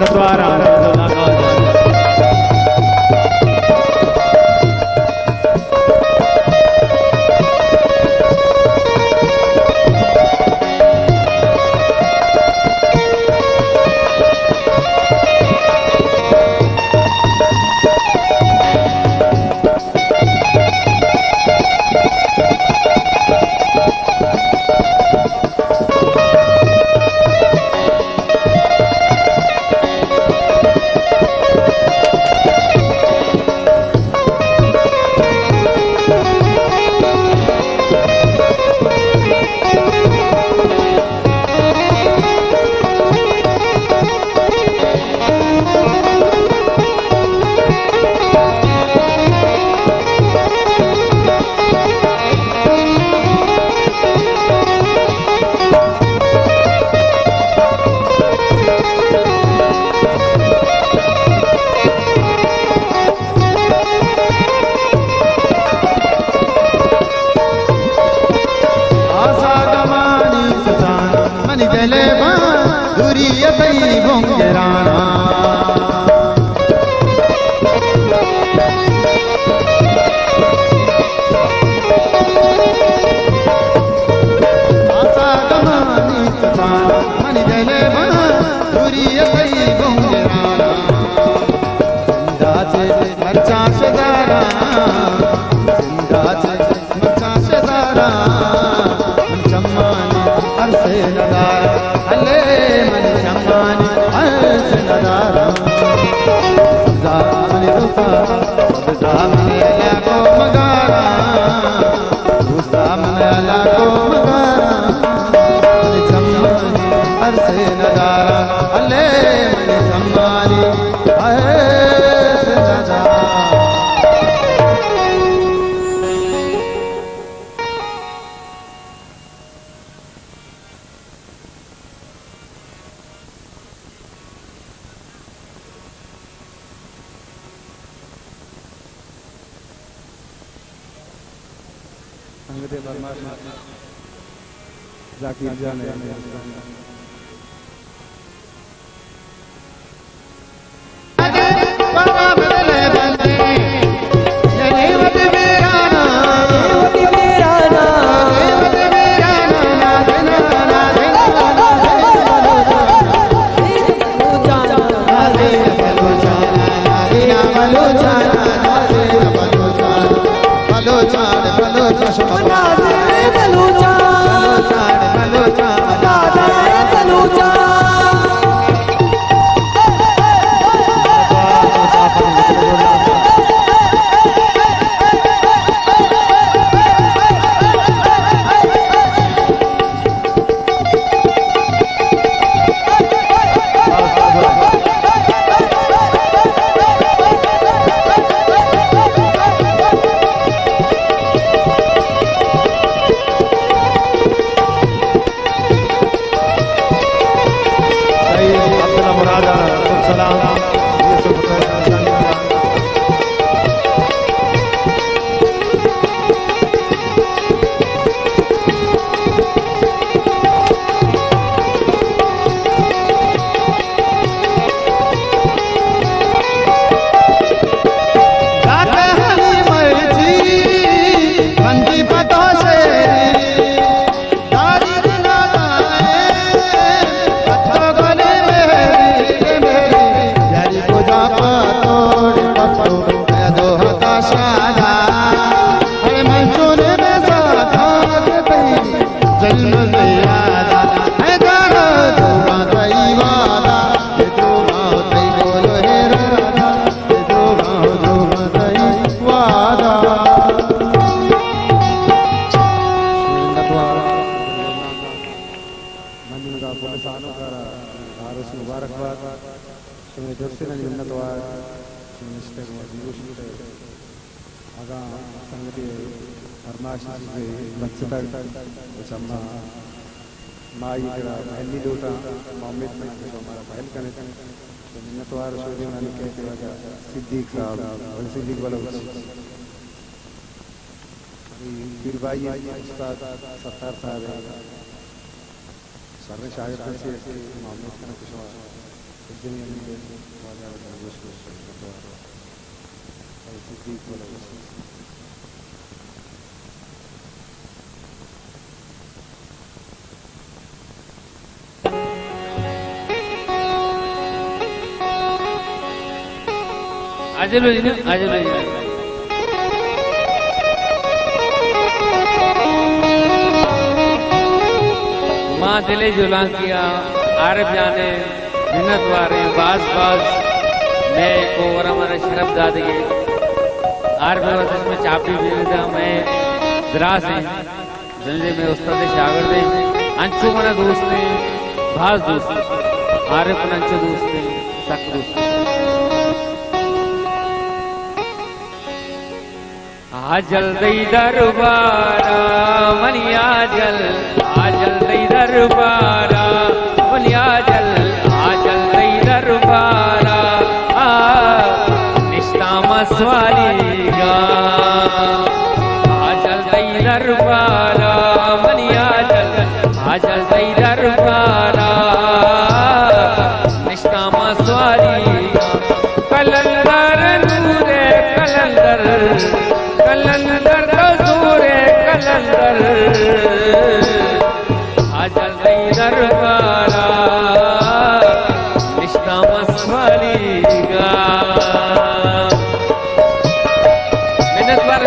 मिन्नतवारा जाकिर जान आजलो जी ना आजलो जी माँ दिले जुला किया आरब जाने मिन्नत वारे बाज बाज मैं को वर हमारे शरफ दादी आरब वतन में चापी बिरदा मैं द्रास है जल्दी में उस्ताद शागिर्द है अंचु मना दोस्त है बाज दोस्त आरब मन अंचु दोस्त है सक दोस्त आजल दई दरबारा मनिया जल आजल दई दरबारा मनिया जल आजल दई दरबारा निष्ठा मसवाली गा आजल दई दरबारा मनिया जल आजल दई दरबारा निष्ठा मसवाली गा कलंदर नूरे कलंदर कलंदर दूरे कलंदर आजल दई दरबारा निष्ठा मसवाली गा मिन्नत बार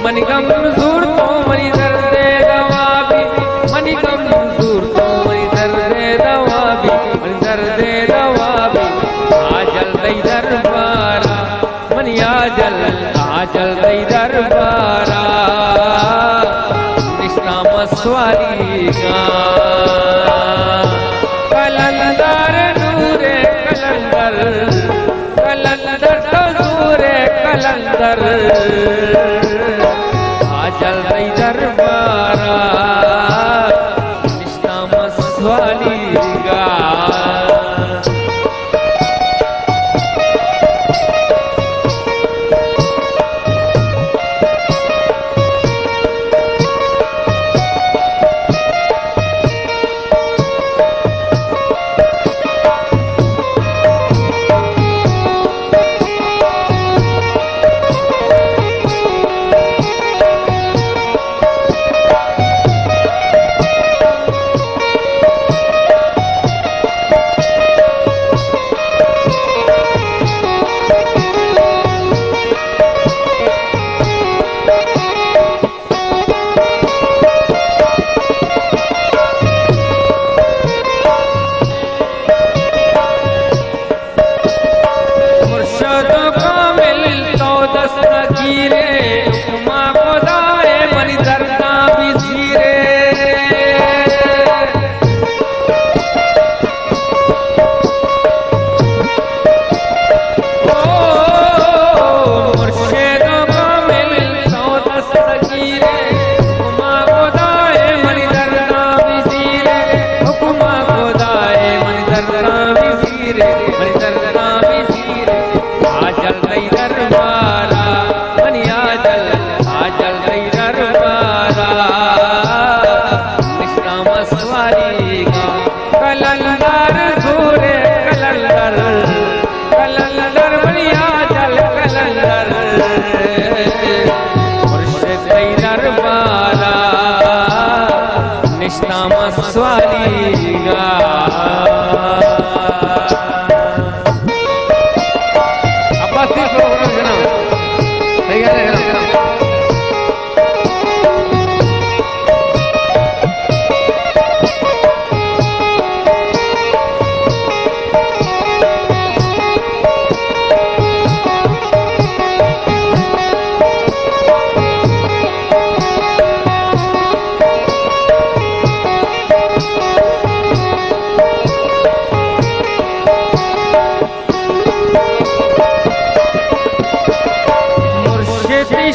मनिगम दूर तो मनी दर्दे दवाबी मनिगम दूर तो मनी दर्दे दवाबी मनी दर्दे दवाबी आजल दई दरबारा मनी आजल दई दरबारा निष्ठा मसवाली गा कलंदर नूरे कलंदर कलंदर दूरे कलंदर आजल दई दरबारा निष्ठा मसवाली गा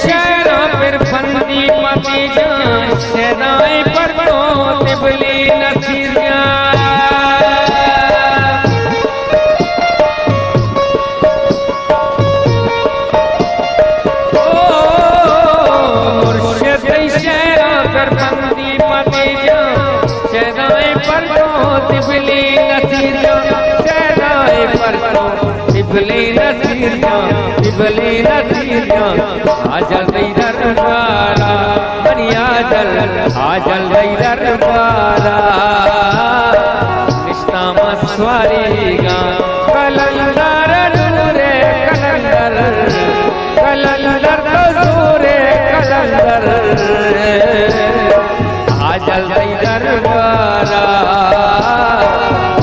शहरा फिर फंदी पति जान शहराए पर तो तिबली नसीरिया शहरा फिर फंदी पति जान शहराए पर तो तिबली नसीरिया शहराए पर तो तिबली नसीरिया आजल दई दरबारा बनिया जल आजल दई दरबारा कृष्णा मस्वारीगा कलंदर नूरे कलंदर कलंदर नूरे कलंदर आजल दई दरबारा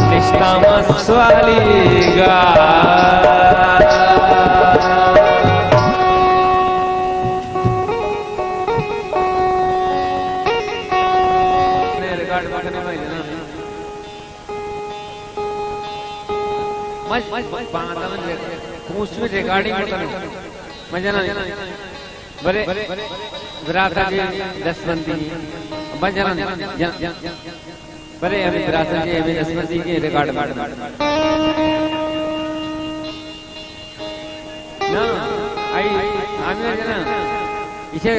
कृष्णा मस्वारीगा रिकॉर्डिंग मजा ना बरे विरासत जी 10 बंदी मजा ना बरे अभी विरासत जी अभी 10 बंदी के रिकॉर्ड ना आई आने ना इसे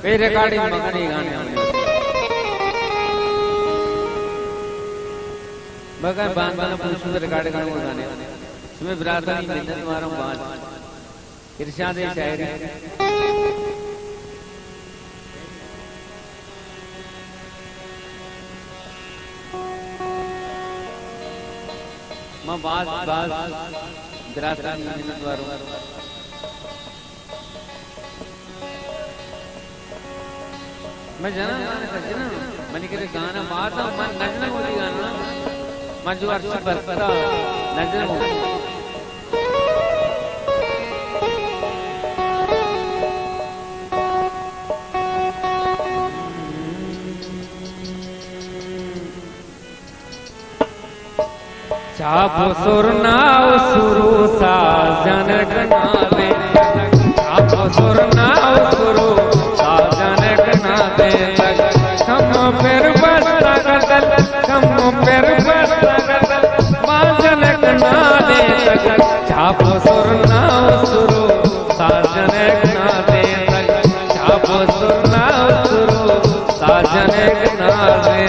पे रिकॉर्डिंग मगनी गाने मगर बांध पुरुष रिकॉर्ड करने गाने तुम्हें बिरादरी मिन्नत मारो बात इरशाद शायरी मां बात बिरादरी मिन्नत मारो मैं जाना सजना मन के गाना बात मन नजर होती गाना मंजू अर्श बरसता नजर हो चाप सुरनाव सुरु सा जनक नादे चाप सुरनाव सुरु सा जनक नादे कम पेर बस्ता गदल कम पेर बस्ता गदल मा जनक नादे चाप सुरनाव सुरु सा जनक नादे चाप सुरनाव सुरु सा जनक नादे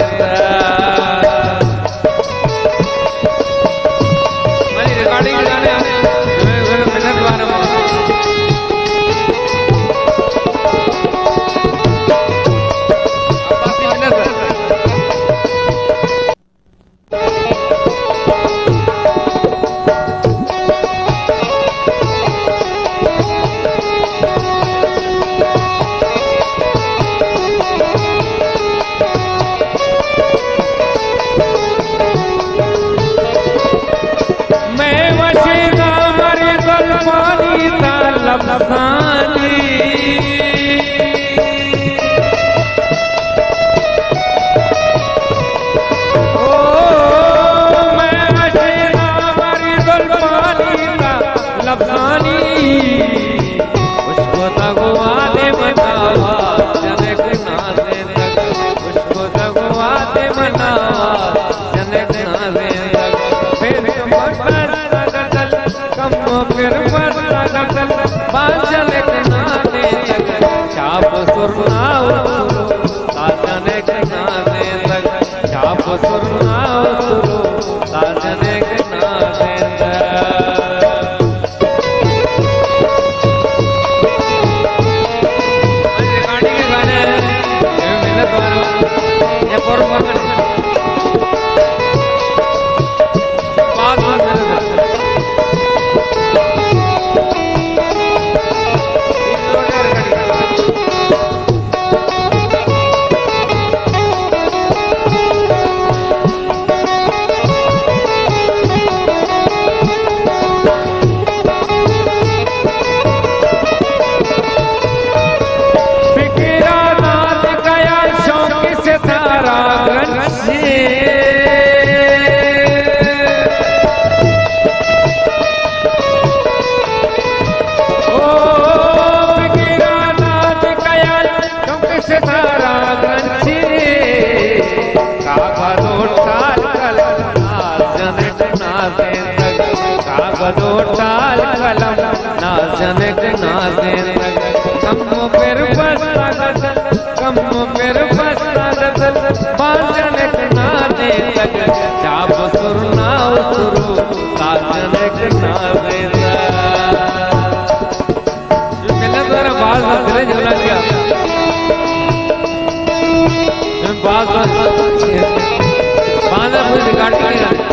कागजो टाल कलम ना जनक ना देन कम पेर बस्ता गजल कम पेर बस्ता गजल बाजनक ना दे तक चाप सुर ना सुरु साजनक ना दे मैंने द्वारा बाल बदले झूला दिया बाल बांधा मुझे रिकॉर्ड करेगा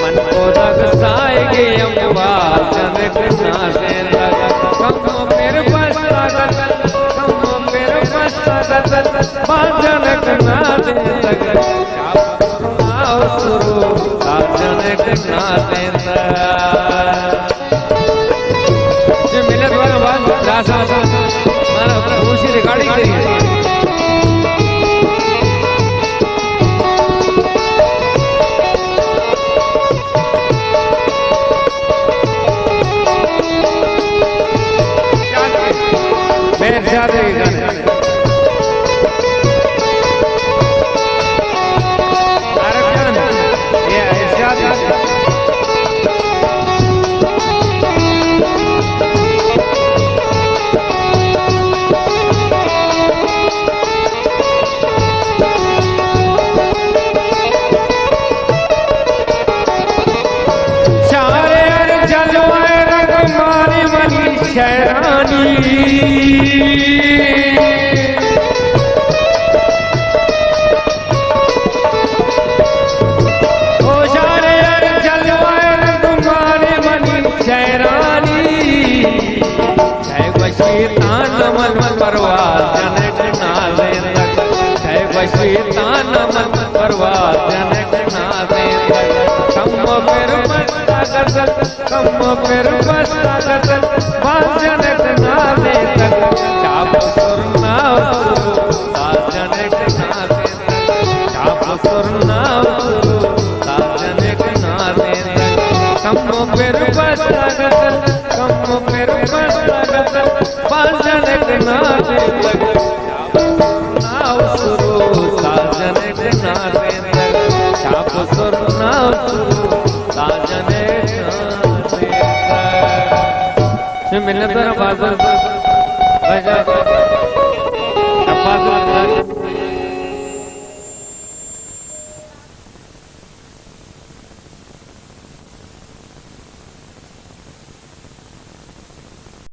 मन को रगसाएगी अम्बा जनक नाचे लगा कम मेरे पास कम मेरे पास जनक नाचे लगा जनक नाचे मिले द्वारा बात माना खुशी रिकॉर्डिंग करी ज्यादा गाने अरब ये ज्यादा सारे जलवाए रंग मारी मनी शहरानी परवाज जनक नाचे है वशीतान मन परवाज जनक नाचे कम पेर बस्ता गजल कम पेर बस्ता गजल जनक नाचे चाप सुरना जनक नाचे चाप सुरना जनक नाचे कम पेर बस्ता गजल कम पेर बस्ता गजल जनक नाचे लगे नाव सुरो साजनक नाचे लगे चाप सुर नाव सुरो साजनक नाचे मिलने तो बात